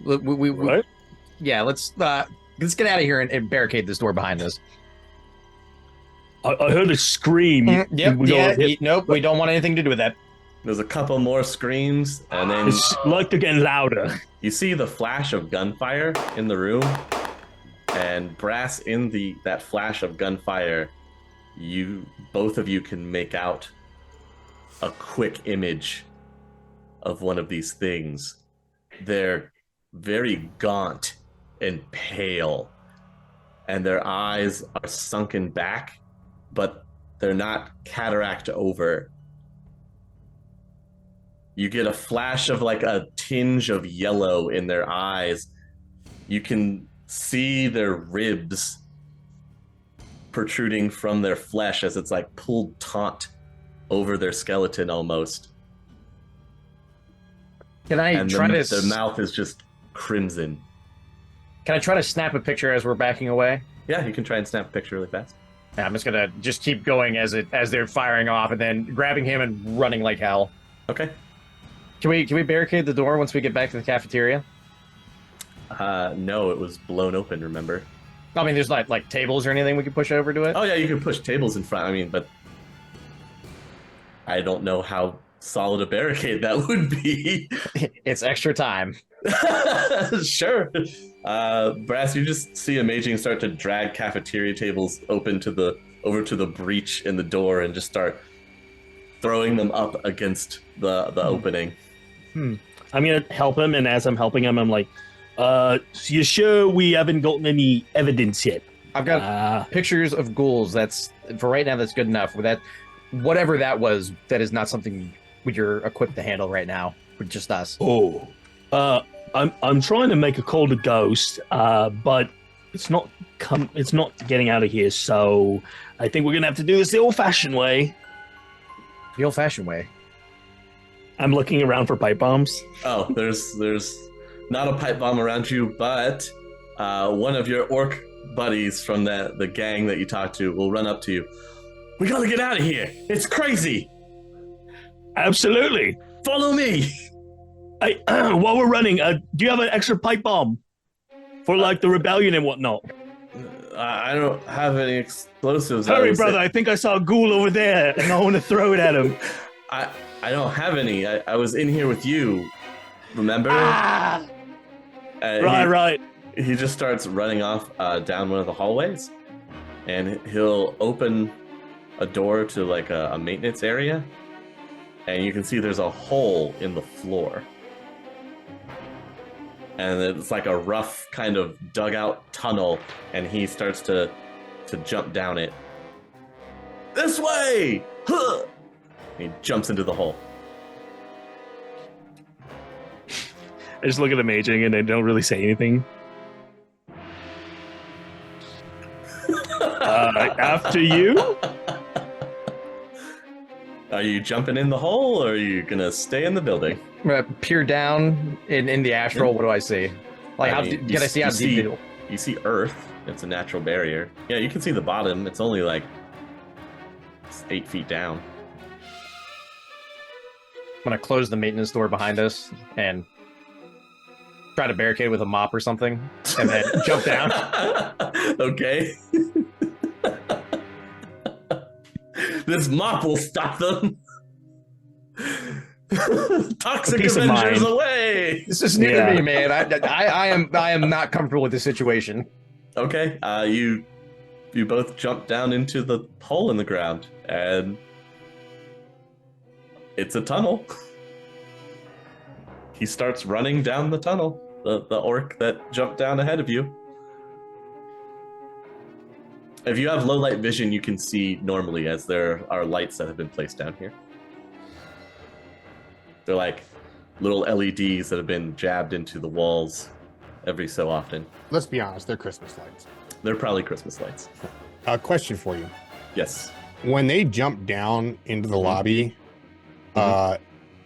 What? Yeah, let's get out of here and barricade this door behind us. I heard a scream. Nope, we don't want anything to do with that. There's a couple more screams, and then It's like they're getting louder. you see the flash of gunfire in the room, and Brass, in that flash of gunfire, both of you can make out a quick image of one of these things. They're very gaunt and pale, and their eyes are sunken back, but they're not cataract over. You get a flash of a tinge of yellow in their eyes. You can see their ribs protruding from their flesh as it's pulled taut over their skeleton almost. Can I And try to? their mouth is just crimson. Can I try to snap a picture as we're backing away? Yeah, you can try and snap a picture really fast. And I'm just gonna just keep going as they're firing off, and then grabbing him and running like hell. Okay. Can we barricade the door once we get back to the cafeteria? No, it was blown open. Remember? I mean, there's like tables or anything we can push over to it. Oh yeah, you can push tables in front. I mean, but I don't know how solid a barricade that would be. It's extra time. Sure. Brass, you just see Amaging start to drag cafeteria tables over to the breach in the door and just start throwing them up against the opening. I'm gonna help him, and as I'm helping him, I'm like, you sure we haven't gotten any evidence yet? I've got pictures of ghouls. That's for right now. That's good enough. With that, whatever that was, that is not something you're equipped to handle right now. With just us. Oh, I'm trying to make a call to Ghost, but it's not getting out of here. So I think we're gonna have to do this the old-fashioned way. The old-fashioned way. I'm looking around for pipe bombs. Oh, there's not a pipe bomb around you, but one of your orc buddies from the gang that you talked to will run up to you. We gotta get out of here. It's crazy. Absolutely. Follow me. While we're running, do you have an extra pipe bomb for like the rebellion and whatnot? I don't have any explosives. Hurry, brother! I think I saw a ghoul over there, and I want to throw it at him. I don't have any. I was in here with you. Remember? Right. He just starts running off down one of the hallways, and he'll open a door to like a maintenance area, and you can see there's a hole in the floor. And it's like a rough kind of dugout tunnel, and he starts to jump down it. This way! Huh! He jumps into the hole. I just look at Amaging and I don't really say anything. After you? Are you jumping in the hole, or are you gonna stay in the building? I'm gonna peer down in the astral. What do I see? Like, can I see how deep? You see Earth. It's a natural barrier. Yeah, you can see the bottom. It's only like 8 feet down. I'm gonna close the maintenance door behind us and try to barricade with a mop or something, and then jump down. Okay. This mop will stop them. Toxic Avengers away. This is new to me, man. I am not comfortable with this situation. Okay, you both jump down into the hole in the ground, and it's a tunnel. He starts running down the tunnel. The orc that jumped down ahead of you. If you have low light vision, you can see normally, as there are lights that have been placed down here. They're like little LEDs that have been jabbed into the walls every so often. Let's be honest, they're Christmas lights. They're probably Christmas lights. Question for you. Yes. When they jump down into the lobby,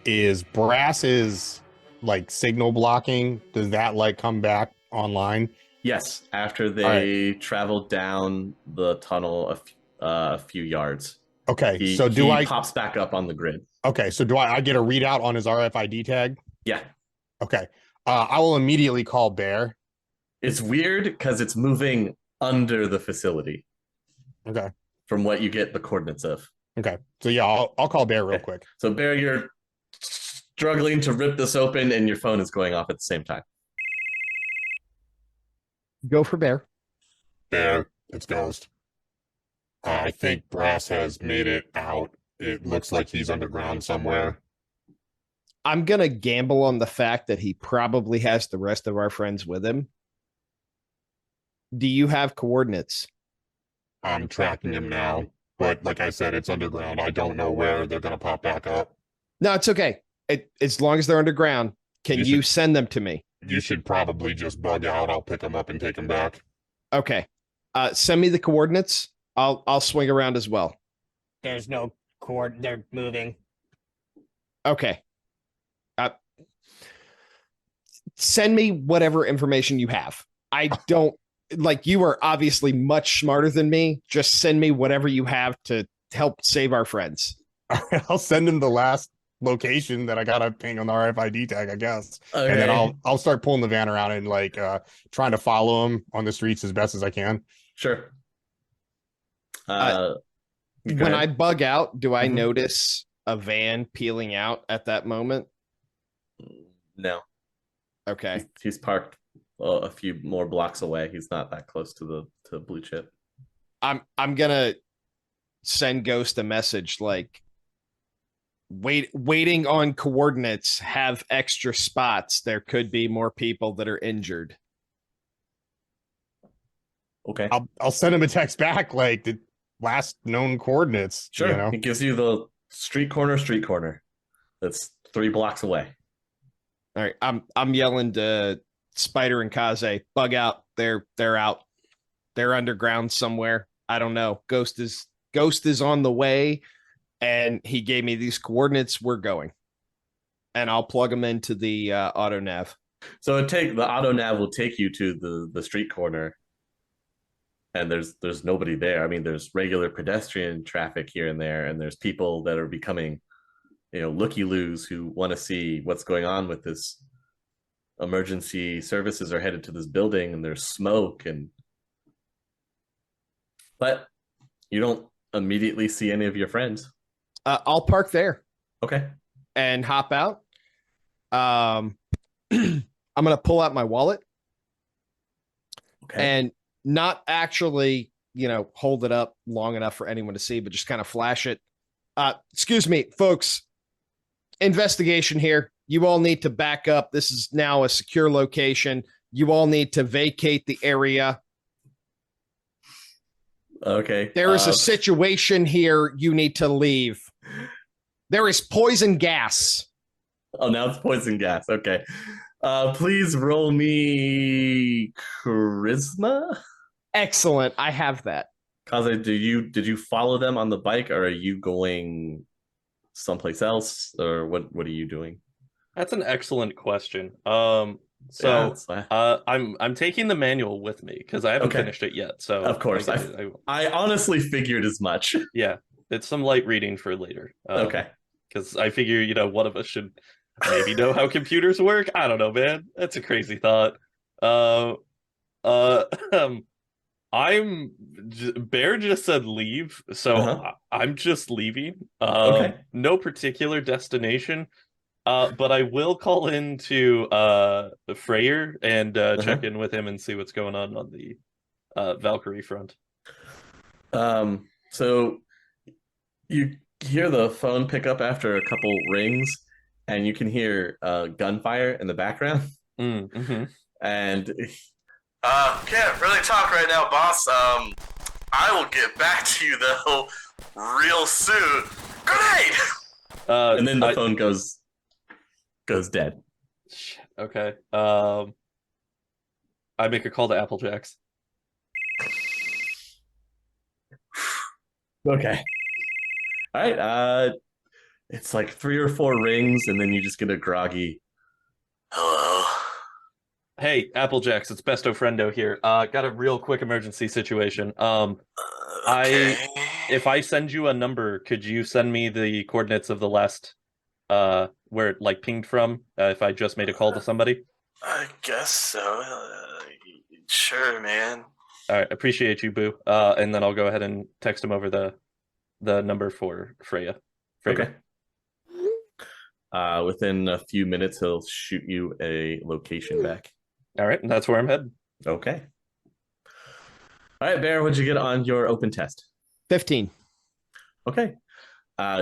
is Brass's like signal blocking? Does that like come back online? Yes, after they travel down the tunnel a few yards. Okay, he pops back up on the grid. Okay, so do I get a readout on his RFID tag? Yeah. Okay. I will immediately call Bear. It's weird because it's moving under the facility. Okay. From what you get the coordinates of. Okay. So yeah, I'll call Bear real quick. So Bear, you're struggling to rip this open and your phone is going off at the same time. Go for Bear. Bear, it's Ghost. I think Brass has made it out. It looks like he's underground somewhere. I'm going to gamble on the fact that he probably has the rest of our friends with him. Do you have coordinates? I'm tracking him now, but like I said, it's underground. I don't know where they're going to pop back up. No, it's okay. As long as they're underground, can you send them to me? You should probably just bug out. I'll pick them up and take them back. Okay. Send me the coordinates. I'll swing around as well. There's no cord. They're moving. Okay. Send me whatever information you have. I don't. like you are obviously much smarter than me. Just send me whatever you have to help save our friends. I'll send him the last location that I gotta ping on the RFID tag, I guess. Okay. And then I'll start pulling the van around and like trying to follow him on the streets as best as I can. Sure. When I bug out, do I Mhm. notice a van peeling out at that moment? No, Okay. he's parked a few more blocks away. He's not that close to the blue chip. I'm gonna send Ghost a message like waiting on coordinates, have extra spots. There could be more people that are injured. Okay. I'll send him a text back like the last known coordinates. Sure. You know? It gives you the street corner. That's 3 blocks away. All right. I'm yelling to Spider and Kaze, bug out. They're out. They're underground somewhere. I don't know. Ghost is on the way, and he gave me these coordinates. We're going. And I'll plug them into the auto nav. So the auto nav will take you to the street corner, and there's nobody there. I mean, there's regular pedestrian traffic here and there, and there's people that are becoming, looky-loos who want to see what's going on with this. Emergency services are headed to this building, and there's smoke, but you don't immediately see any of your friends. I'll park there. Okay. And hop out. I'm gonna pull out my wallet. Okay. And not actually, hold it up long enough for anyone to see, but just kind of flash it. Excuse me, folks. Investigation here. You all need to back up. This is now a secure location. You all need to vacate the area. Okay. There is a situation here. You need to leave. There is poison gas. Oh, now it's poison gas. Okay. Please roll me charisma. Excellent. I have that. Kaze, did you follow them on the bike, or are you going someplace else, or what are you doing? That's an excellent question. I'm taking the manual with me because I haven't finished it yet. So of course, I honestly figured as much. Yeah, it's some light reading for later. Okay. Because I figure, one of us should maybe know how computers work. I don't know, man. That's a crazy thought. Bear just said leave, so I'm just leaving. Okay. No particular destination. But I will call into Freyr and check in with him and see what's going on the Valkyrie front. So you hear the phone pick up after a couple rings, and you can hear gunfire in the background. Mm-hmm. And can't really talk right now, boss. I will get back to you though real soon. Grenade! And then the phone goes dead. Shit, okay. I make a call to Applejacks. Okay. All right. It's like 3 or 4 rings, and then you just get a groggy hello. Hey, Applejacks, it's Besto Friendo here. Got a real quick emergency situation. Okay. If I send you a number, could you send me the coordinates of the last where it pinged from, if I just made a call to somebody? I guess so. Sure, man. All right, appreciate you, Boo. And then I'll go ahead and text him over the number for Freya. Okay. Within a few minutes, he'll shoot you a location back. All right, and that's where I'm headed. Okay. All right, Bear, what'd you get on your open test? 15. Okay.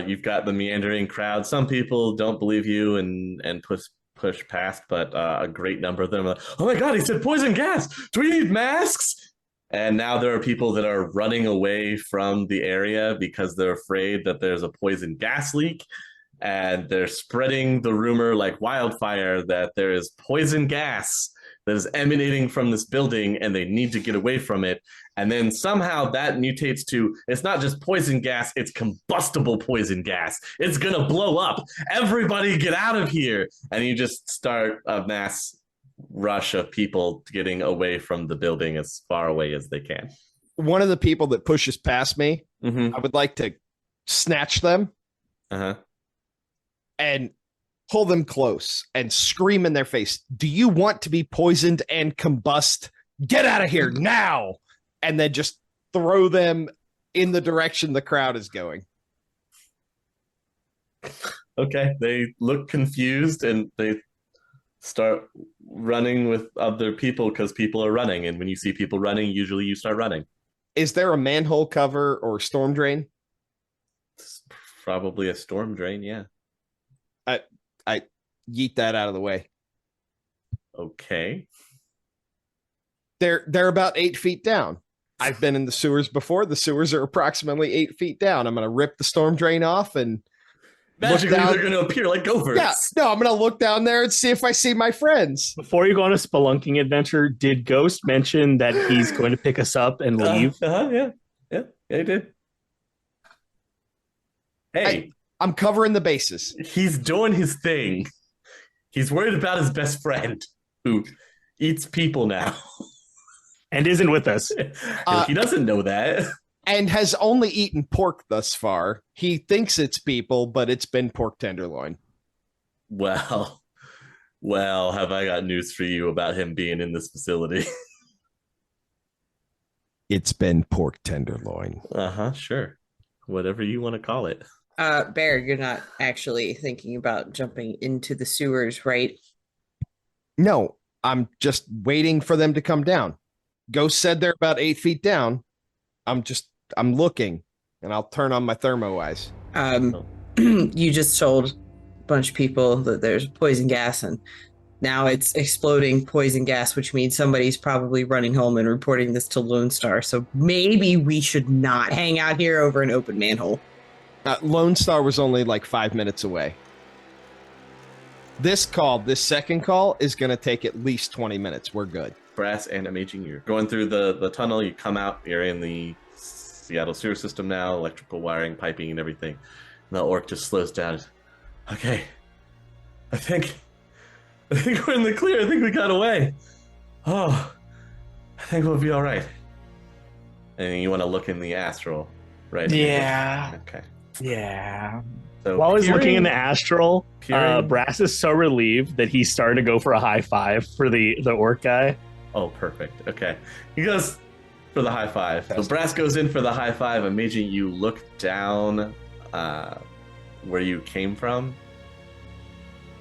You've got the meandering crowd. Some people don't believe you and push past, but a great number of them are like, oh my god, he said poison gas! Do we need masks? And now there are people that are running away from the area because they're afraid that there's a poison gas leak, and they're spreading the rumor like wildfire that there is poison gas that is emanating from this building and they need to get away from it. And then somehow that mutates to, it's not just poison gas, it's combustible poison gas. It's gonna blow up. Everybody get out of here. And you just start a mass rush of people getting away from the building as far away as they can. One of the people that pushes past me, Mm-hmm. I would like to snatch them Uh-huh. and pull them close and scream in their face, "Do you want to be poisoned and combust? Get out of here now!" And then just throw them in the direction the crowd is going. Okay. They look confused and they start running with other people because people are running. And when you see people running, usually you start running. Is there a manhole cover or storm drain? It's probably a storm drain, yeah. I yeet that out of the way. Okay. They're about 8 feet down. I've been in the sewers before. The sewers are approximately 8 feet down. I'm going to rip the storm drain off and Magically, look down. they're going to appear like gophers. Yeah, no, I'm going to look down there and see if I see my friends. Before you go on a spelunking adventure, did Ghost mention that he's going to pick us up and leave? Yeah, he did. Hey, I'm covering the bases. he's doing his thing. He's worried about his best friend who eats people now. And isn't with us. He doesn't know that. And has only eaten pork thus far. He thinks it's people, but it's been pork tenderloin. Well, have I got news for you about him being in this facility? It's been pork tenderloin. Uh-huh, sure. Whatever you want to call it. Bear, you're not actually thinking about jumping into the sewers, right? No, I'm just waiting for them to come down. Ghost said they're about 8 feet down. I'm looking, and I'll turn on my thermo eyes. You just told a bunch of people that there's poison gas, and now it's exploding poison gas, which means somebody's probably running home and reporting this to Lone Star. So maybe we should not hang out here over an open manhole. Lone Star was only like 5 minutes away. This second call, is going to take at least 20 minutes. We're good. Brass and Amaging, you're going through the tunnel. You come out, you're in the Seattle sewer system now, electrical wiring, piping, and everything. And the orc just slows down. Okay, I think we're in the clear. I think we got away. Oh, I think we'll be all right. And you want to look in the astral, right? Yeah. Okay. Yeah. So While I was looking in the peering- astral, peering- Brass is so relieved that he's starting to go for a high five for the orc guy. Oh, perfect. Okay. He goes for the high five. So Brass goes in for the high five. Amazing. You look down where you came from.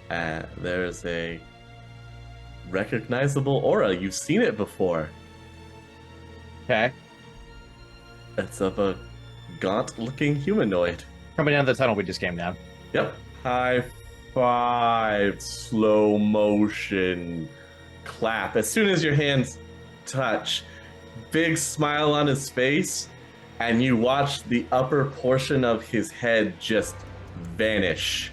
There's a recognizable aura. You've seen it before. Okay. It's of a gaunt-looking humanoid. Coming down the tunnel we just came down. Yep. High five. Slow motion. Clap. As soon as your hands touch, big smile on his face, and you watch the upper portion of his head just vanish.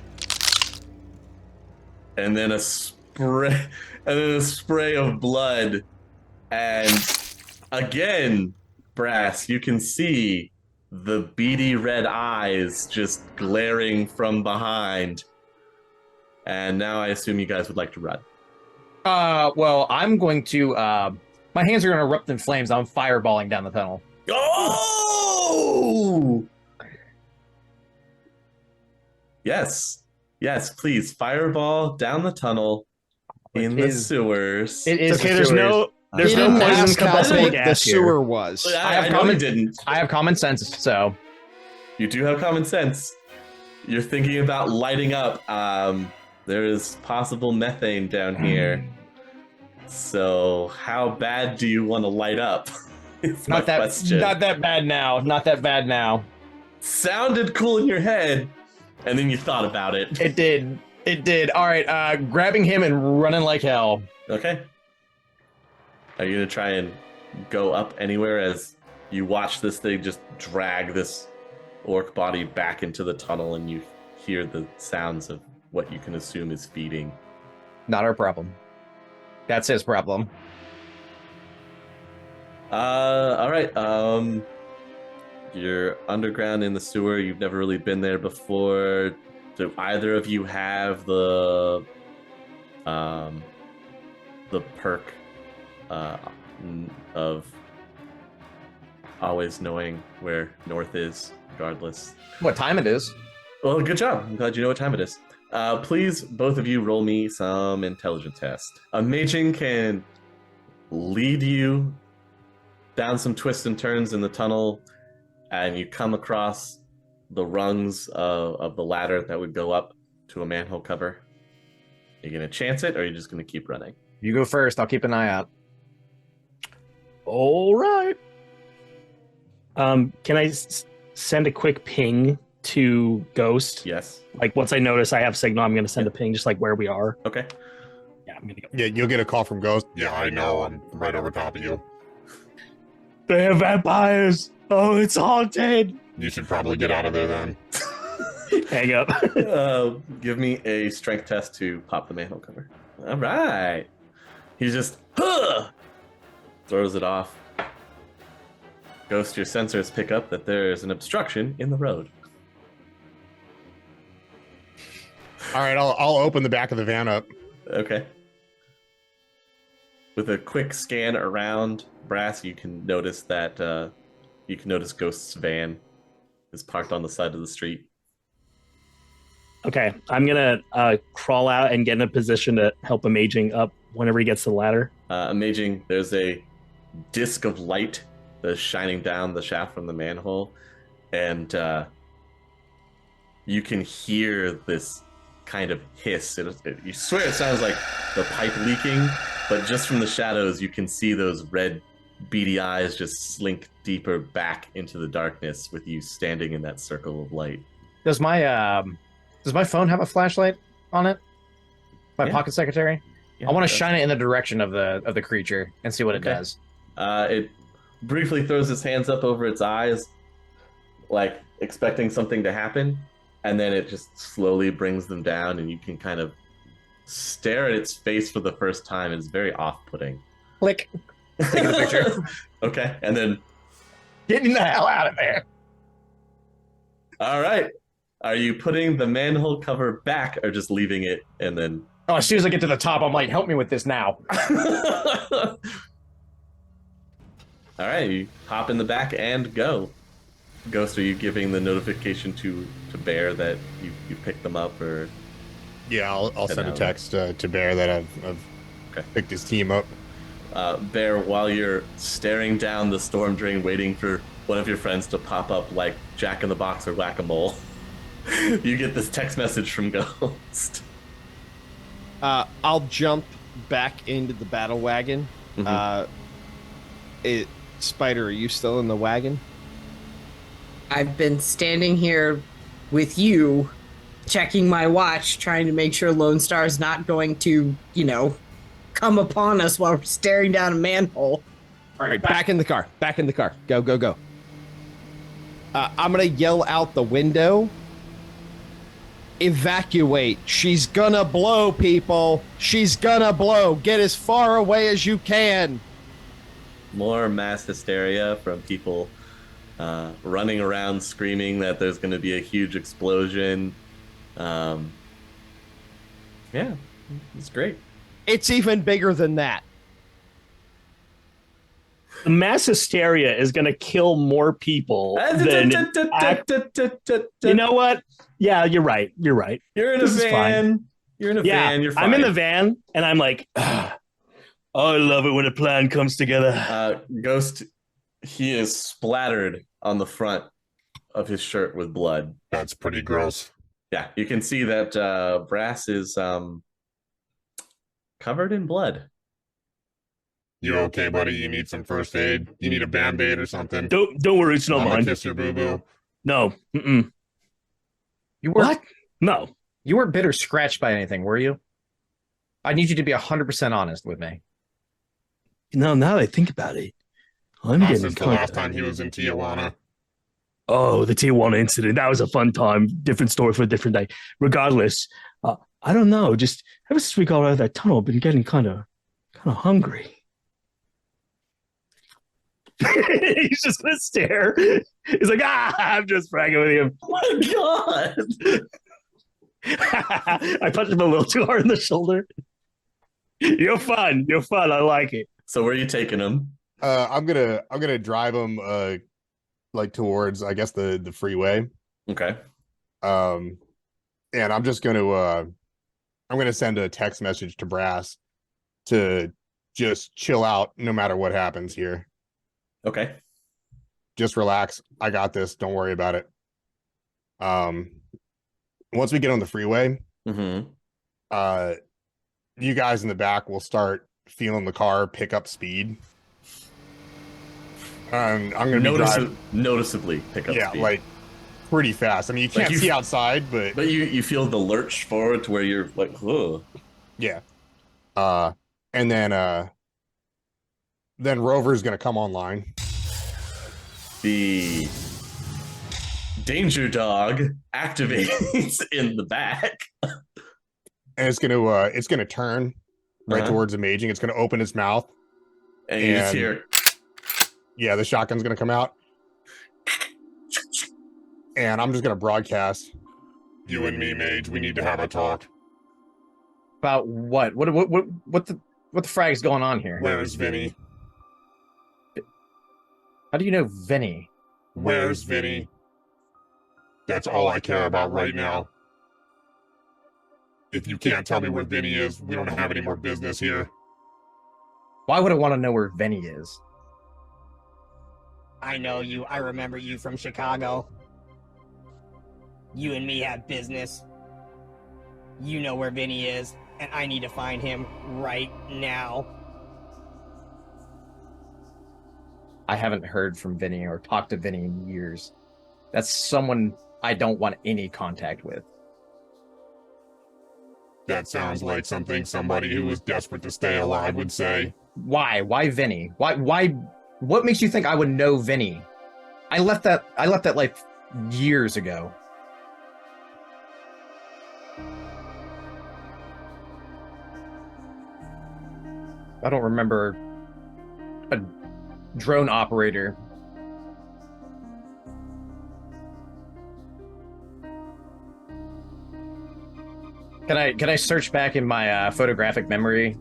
And then a spray of blood. And again, Brass, you can see the beady red eyes just glaring from behind. And now I assume you guys would like to run. Well, I'm going to, my hands are going to erupt in flames. I'm fireballing down the tunnel. Oh! Yes, please. Fireball down the tunnel in the sewers. It is Okay, the there's sewers. no He poison didn't ask how combustible big the gas here. sewer was. I know you didn't. I have common sense, so You do have common sense. You're thinking about lighting up. There is possible methane down here. So how bad do you want to light up? It's my question. not that bad now. Not that bad now. Sounded cool in your head, and then you thought about it. It did. All right, grabbing him and running like hell. Okay. Are you gonna try and go up anywhere as you watch this thing just drag this orc body back into the tunnel, and you hear the sounds of what you can assume is feeding? Not our problem. That's his problem. All right. You're underground in the sewer. You've never really been there before. Do either of you have the the perk of always knowing where north is, regardless. What time it is? Well, good job. I'm glad you know what time it is. Please, both of you, roll me some intelligence test. Amaging can lead you down some twists and turns in the tunnel, and you come across the rungs of the ladder that would go up to a manhole cover. You gonna chance it, or are you just gonna keep running? You go first. I'll keep an eye out. All right. Can I send a quick ping to Ghost? Yes. Like once I notice I have signal, I'm gonna send a ping just like where we are. Okay. Yeah, I'm gonna go. Yeah, you'll get a call from Ghost. Yeah, I know. I'm right over top of you. They have vampires. Oh, it's haunted. You should probably get out of there then. Hang up. Give me a strength test to pop the manhole cover. All right. He just throws it off. Ghost, your sensors pick up that there is an obstruction in the road. All right, I'll open the back of the van up. Okay. With a quick scan around, Brass, you can notice that Ghost's van is parked on the side of the street. Okay, I'm gonna crawl out and get in a position to help Amaging up whenever he gets to the ladder. Amaging, there's a disc of light that's shining down the shaft from the manhole, and you can hear this kind of hiss. You swear it sounds like the pipe leaking, but just from the shadows, you can see those red, beady eyes just slink deeper back into the darkness with you standing in that circle of light. Does my phone have a flashlight on it? My pocket secretary? Yeah, I want it to does. shine it in the direction of the creature and see what it Okay. does. It briefly throws its hands up over its eyes, like expecting something to happen, and then it just slowly brings them down, and you can kind of stare at its face for the first time. It's very off-putting. Click. Taking a picture. Okay, and then, Getting the hell out of there. all right. Are you putting the manhole cover back or just leaving it and then... Oh, as soon as I get to the top, I'm like, help me with this now. All right, you hop in the back and go. Ghost, are you giving the notification to Bear that you picked them up, or... Yeah, I'll send a out. text to Bear that I've Okay. picked his team up. Bear, while you're staring down the storm drain waiting for one of your friends to pop up like Jack in the Box or Whack-A-Mole, you get this text message from Ghost. I'll jump back into the battle wagon. Spider, are you still in the wagon? I've been standing here with you, checking my watch, trying to make sure Lone Star's not going to, come upon us while we're staring down a manhole. All right, back in the car. Back in the car. Go, go, go. I'm going to yell out the window. Evacuate. She's gonna blow, people. She's gonna blow. Get as far away as you can. More mass hysteria from people running around screaming that there's going to be a huge explosion. Yeah, it's great. It's even bigger than that. The mass hysteria is gonna kill more people than You know what? Yeah, you're right. You're right. You're in a This is van. fine. You're in a Yeah, van. You're fine. I'm in the van, and I'm like, I love it when a plan comes together. Ghost, he is splattered on the front of his shirt with blood. That's pretty gross. Yeah, you can see that Brass is covered in blood. You okay, buddy? You need some first aid? You need a Band-Aid or something? Don't worry, it's not I'm gonna mine. kiss your boo-boo. No. Mm-mm. You were What? No. You weren't bit or scratched by anything, were you? I need you to be 100% honest with me. No, now that I think about it, I'm Not getting since the kind last time he was in Tijuana. Oh, the Tijuana incident. That was a fun time. Different story for a different day. Regardless, I don't know. Just ever since we got out of that tunnel, I've been getting kind of hungry. He's just gonna stare. He's like, I'm just bragging with him. Oh my god! I punched him a little too hard in the shoulder. You're fun. You're fun. I like it. So where are you taking him? I'm gonna drive him like towards, I guess, the freeway. Okay. And I'm just I'm gonna send a text message to Brass to just chill out no matter what happens here. Okay. Just relax. I got this. Don't worry about it. Once we get on the freeway, Mm-hmm. you guys in the back will start feeling the car pick up speed. I'm gonna be driving noticeably pick up speed. Yeah, like pretty fast. I mean, you can't see outside, but you feel the lurch forward to where you're like, whoa. Yeah. And then Rover's gonna come online. The danger dog activates in the back. And it's gonna turn right towards Amaging. It's gonna open its mouth. And you just hear, yeah, the shotgun's gonna come out. And I'm just gonna broadcast. You and me, Mage, we need to have a talk. About what? What the frag's going on here? Where's Vinny? How do you know Vinny? Where's Vinny? That's all I care about right now. If you can't tell me where Vinny is, we don't have any more business here. Why would I want to know where Vinny is? I know you. I remember you from Chicago. You and me have business. You know where Vinny is, and I need to find him right now. I haven't heard from Vinny or talked to Vinny in years. That's someone I don't want any contact with. That sounds like something somebody who was desperate to stay alive would say. Why? Why Vinny? Why? What makes you think I would know Vinny? I left that life years ago. I don't remember a drone operator. Can I search back in my photographic memory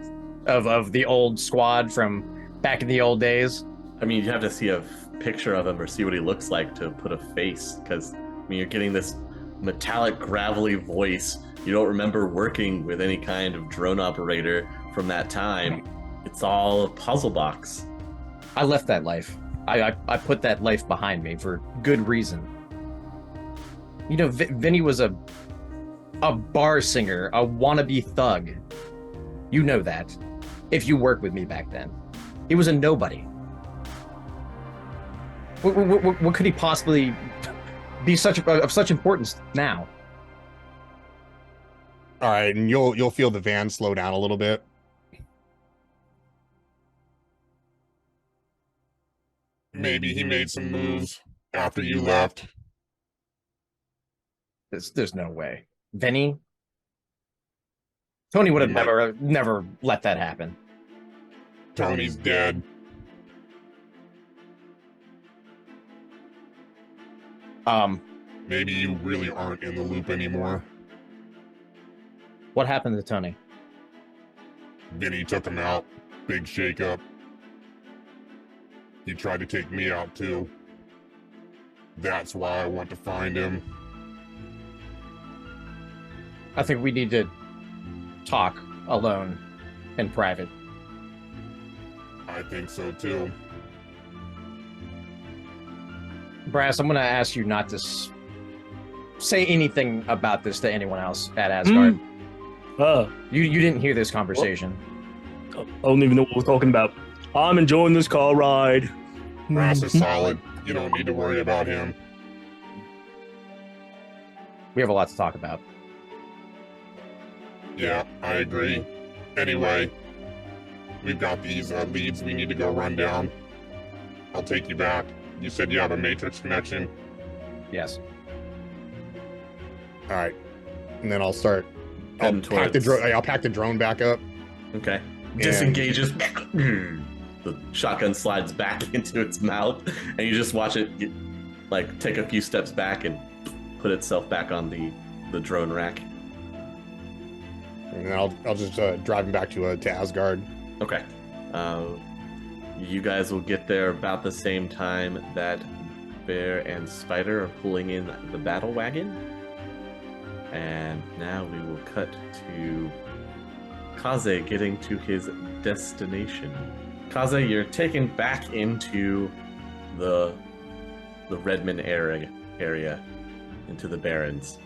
of the old squad from back in the old days? I mean, you have to see a picture of him or see what he looks like to put a face, because I mean, you're getting this metallic, gravelly voice. You don't remember working with any kind of drone operator from that time. It's all a puzzle box. I left that life. I put that life behind me for good reason. You know, Vinny was a bar singer, a wannabe thug. You know that. If you worked with me back then. He was a nobody. What could he possibly be of such importance now? All right, and you'll feel the van slow down a little bit. Maybe he made some moves after you left. There's no way. Vinny? Tony would have never let that happen. Tony's dead. Maybe you really aren't in the loop anymore. What happened to Tony? Vinny took him out. Big shakeup. He tried to take me out too. That's why I want to find him. I think we need to talk alone in private. I think so too. Brass, I'm going to ask you not to say anything about this to anyone else at Asgard. You didn't hear this conversation. I don't even know what we're talking about. I'm enjoying this car ride. Brass is solid. You don't need to worry about him. We have a lot to talk about. Yeah, I agree. Anyway, we've got these leads we need to go run down. I'll take you back. You said you have a Matrix connection? Yes. All right. And then I'll pack the drone back up. Okay. Disengages. The shotgun slides back into its mouth, and you just watch it take a few steps back and put itself back on the drone rack. and then I'll just drive him back to Asgard. Okay. You guys will get there about the same time that Bear and Spider are pulling in the battle wagon. And now we will cut to Kaze getting to his destination. Kaze, you're taken back into the Redmond area, into the Barrens.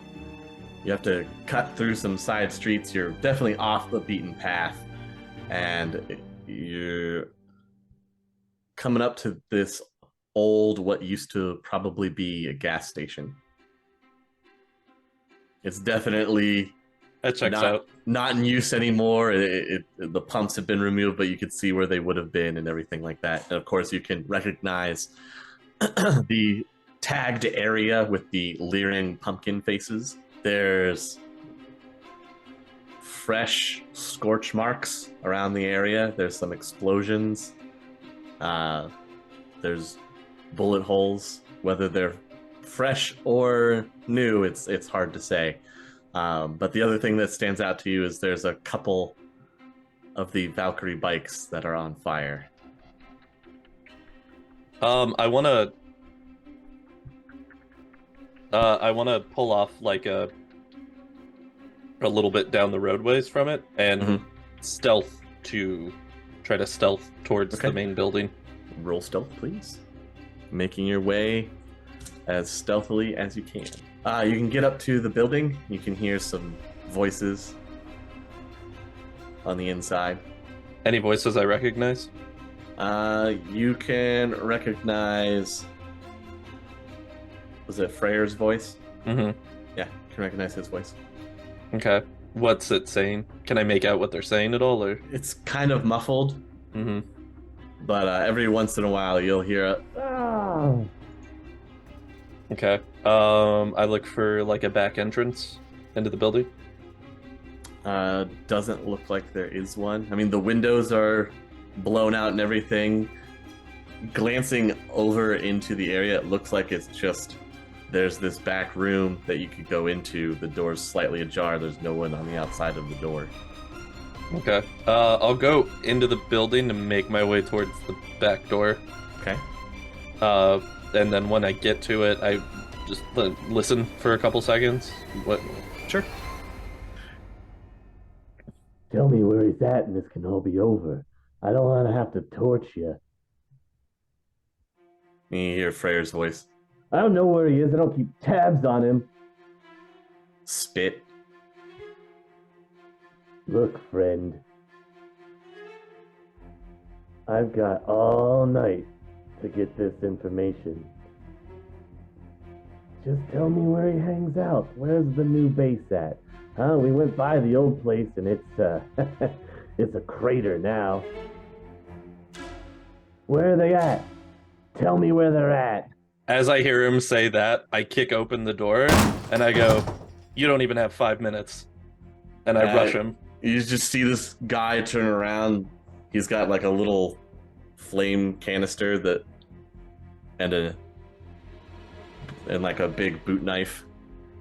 You have to cut through some side streets. You're definitely off the beaten path, and you're coming up to this old, what used to probably be a gas station. It's definitely That checks out. not in use anymore. The pumps have been removed, but you could see where they would have been and everything like that. And of course, you can recognize the tagged area with the leering pumpkin faces. There's fresh scorch marks around the area. There's some explosions. There's bullet holes. Whether they're fresh or new, it's hard to say. But the other thing that stands out to you is there's a couple of the Valkyrie bikes that are on fire. I wanna pull off like a little bit down the roadways from it and try to stealth towards the main building. Roll stealth, please. Making your way as stealthily as you can. You can get up to the building. You can hear some voices on the inside. Any voices I recognize? You can recognize... Was it Freyr's voice? Mm-hmm. Yeah, you can recognize his voice. Okay. What's it saying? Can I make out what they're saying at all, or? It's kind of muffled. Mm-hmm. But every once in a while you'll hear a... Oh. Okay. I look for like a back entrance into the building. Doesn't look like there is one. I mean, the windows are blown out and everything. Glancing over into the area, it looks like it's just... There's this back room that you could go into. The door's slightly ajar. There's no one on the outside of the door. Okay. I'll go into the building and make my way towards the back door. Okay. And then when I get to it, I just listen for a couple seconds. What? Sure. Tell me where he's at and this can all be over. I don't want to have to torch you. You hear Freyr's voice. I don't know where he is. I don't keep tabs on him. Spit. Look, friend. I've got all night to get this information. Just tell me where he hangs out. Where's the new base at? Huh? We went by the old place and it's it's a crater now. Where are they at? Tell me where they're at. As I hear him say that, I kick open the door and I go, "You don't even have 5 minutes." And I rush him. You just see this guy turn around. He's got like a little flame canister and like a big boot knife.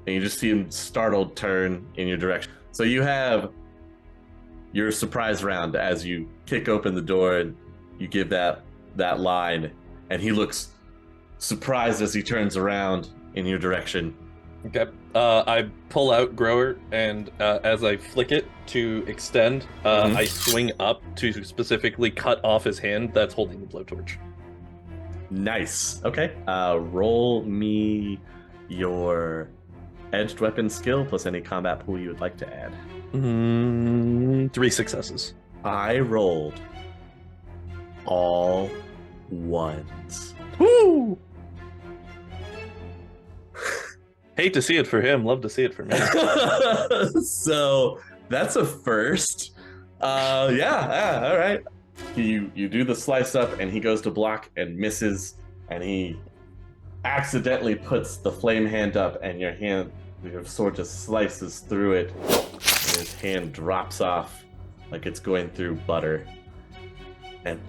And you just see him startled turn in your direction. So you have your surprise round as you kick open the door and you give that line, and he looks surprised as he turns around in your direction. Okay. I pull out Grower, and as I flick it to extend, I swing up to specifically cut off his hand that's holding the blowtorch. Nice. Okay. Roll me your edged weapon skill plus any combat pool you would like to add. 3 successes. I rolled all ones. Woo! Hate to see it for him, love to see it for me. So that's a first. Yeah, all right. You do the slice up and he goes to block and misses, and he accidentally puts the flame hand up and your sword just slices through it, and his hand drops off like it's going through butter. And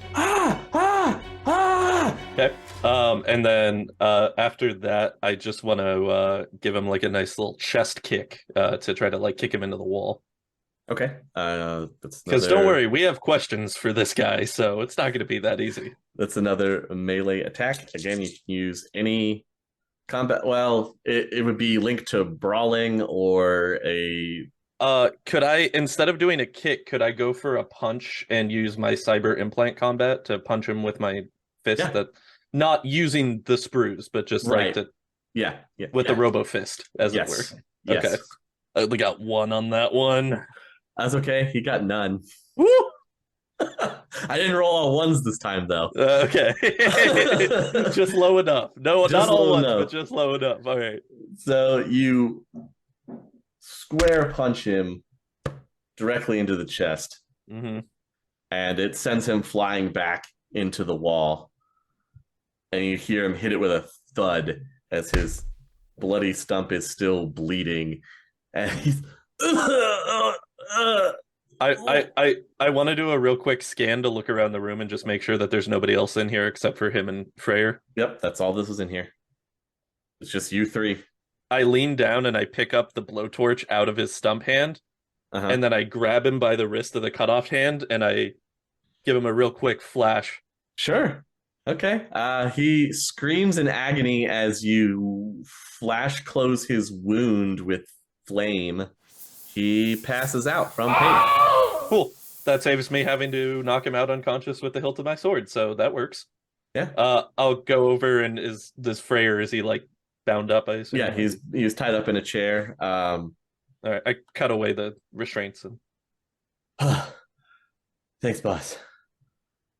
Okay. And then after that, I just want to give him like a nice little chest kick to try to like kick him into the wall. Okay. That's Because don't another- worry, we have questions for this guy, so it's not going to be that easy. That's another melee attack. Again, you can use any combat. Well, it would be linked to brawling or a. Could I, instead of doing a kick, could I go for a punch and use my cyber implant combat to punch him with my fist? Yeah. That not using the sprues, but just Right. like with the robo fist, as it were. Yes. Okay. I only got 1 on that one. That's okay. He got none. Woo! I didn't roll all ones this time, though. Okay. Just low enough. No, Just not all low ones, enough. but just low enough. All right. So you square punch him directly into the chest, Mm-hmm. and it sends him flying back into the wall. And you hear him hit it with a thud as his bloody stump is still bleeding, and he's. I want to do a real quick scan to look around the room and just make sure that there's nobody else in here except for him and Freyr. Yep, that's all this is in here. It's just you three. I lean down and I pick up the blowtorch out of his stump hand, and then I grab him by the wrist of the cutoff hand and I give him a real quick flash. Sure. Okay. He screams in agony as you flash close his wound with flame. He passes out from pain. Cool. That saves me having to knock him out unconscious with the hilt of my sword, so that works. Yeah. I'll go over and is he like bound up, I assume? Yeah, he's tied up in a chair. All right, I cut away the restraints and Thanks, boss.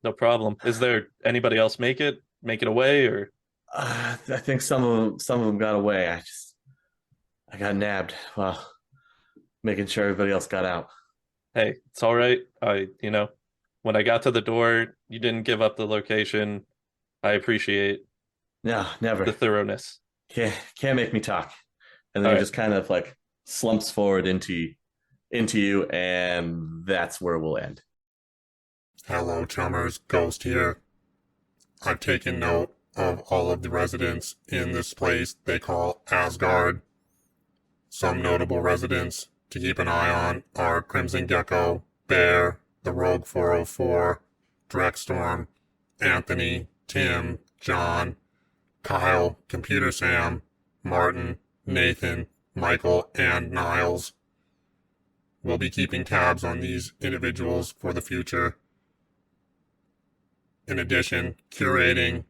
no problem. Is there anybody else make it away, or I think some of them got away. I got nabbed. Well, making sure everybody else got out. hey, it's all right. When I got to the door, you didn't give up the location. I appreciate No, never. the thoroughness. Can't make me talk. And then All he right. just kind of like slumps forward into you, and that's where we'll end. Hello, chummers. Ghost here. I've taken note of all of the residents in this place they call Asgard. Some notable residents to keep an eye on are Crimson Gecko, Bear, the Rogue 404, Drekstorm, Anthony, Tim, John, Kyle, Computer Sam, Martin, Nathan, Michael, and Niles. We'll be keeping tabs on these individuals for the future. In addition, curating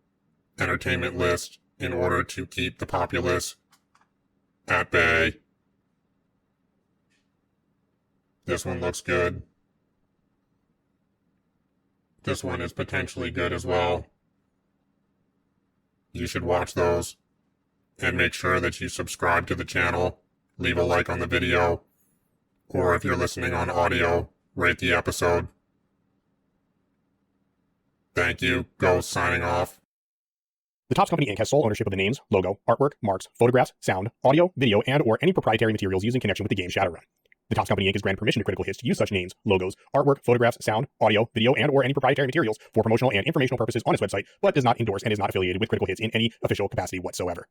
entertainment list in order to keep the populace at bay. This one looks good. This one is potentially good as well. You should watch those. And make sure that you subscribe to the channel, leave a like on the video, or if you're listening on audio, rate the episode. Thank you. Ghost signing off. The Topps Company Inc. has sole ownership of the names, logo, artwork, marks, photographs, sound, audio, video, and or any proprietary materials used in connection with the game Shadowrun. The Topps Company Inc. is granted permission to Critical Hits to use such names, logos, artwork, photographs, sound, audio, video, and or any proprietary materials for promotional and informational purposes on its website, but does not endorse and is not affiliated with Critical Hits in any official capacity whatsoever.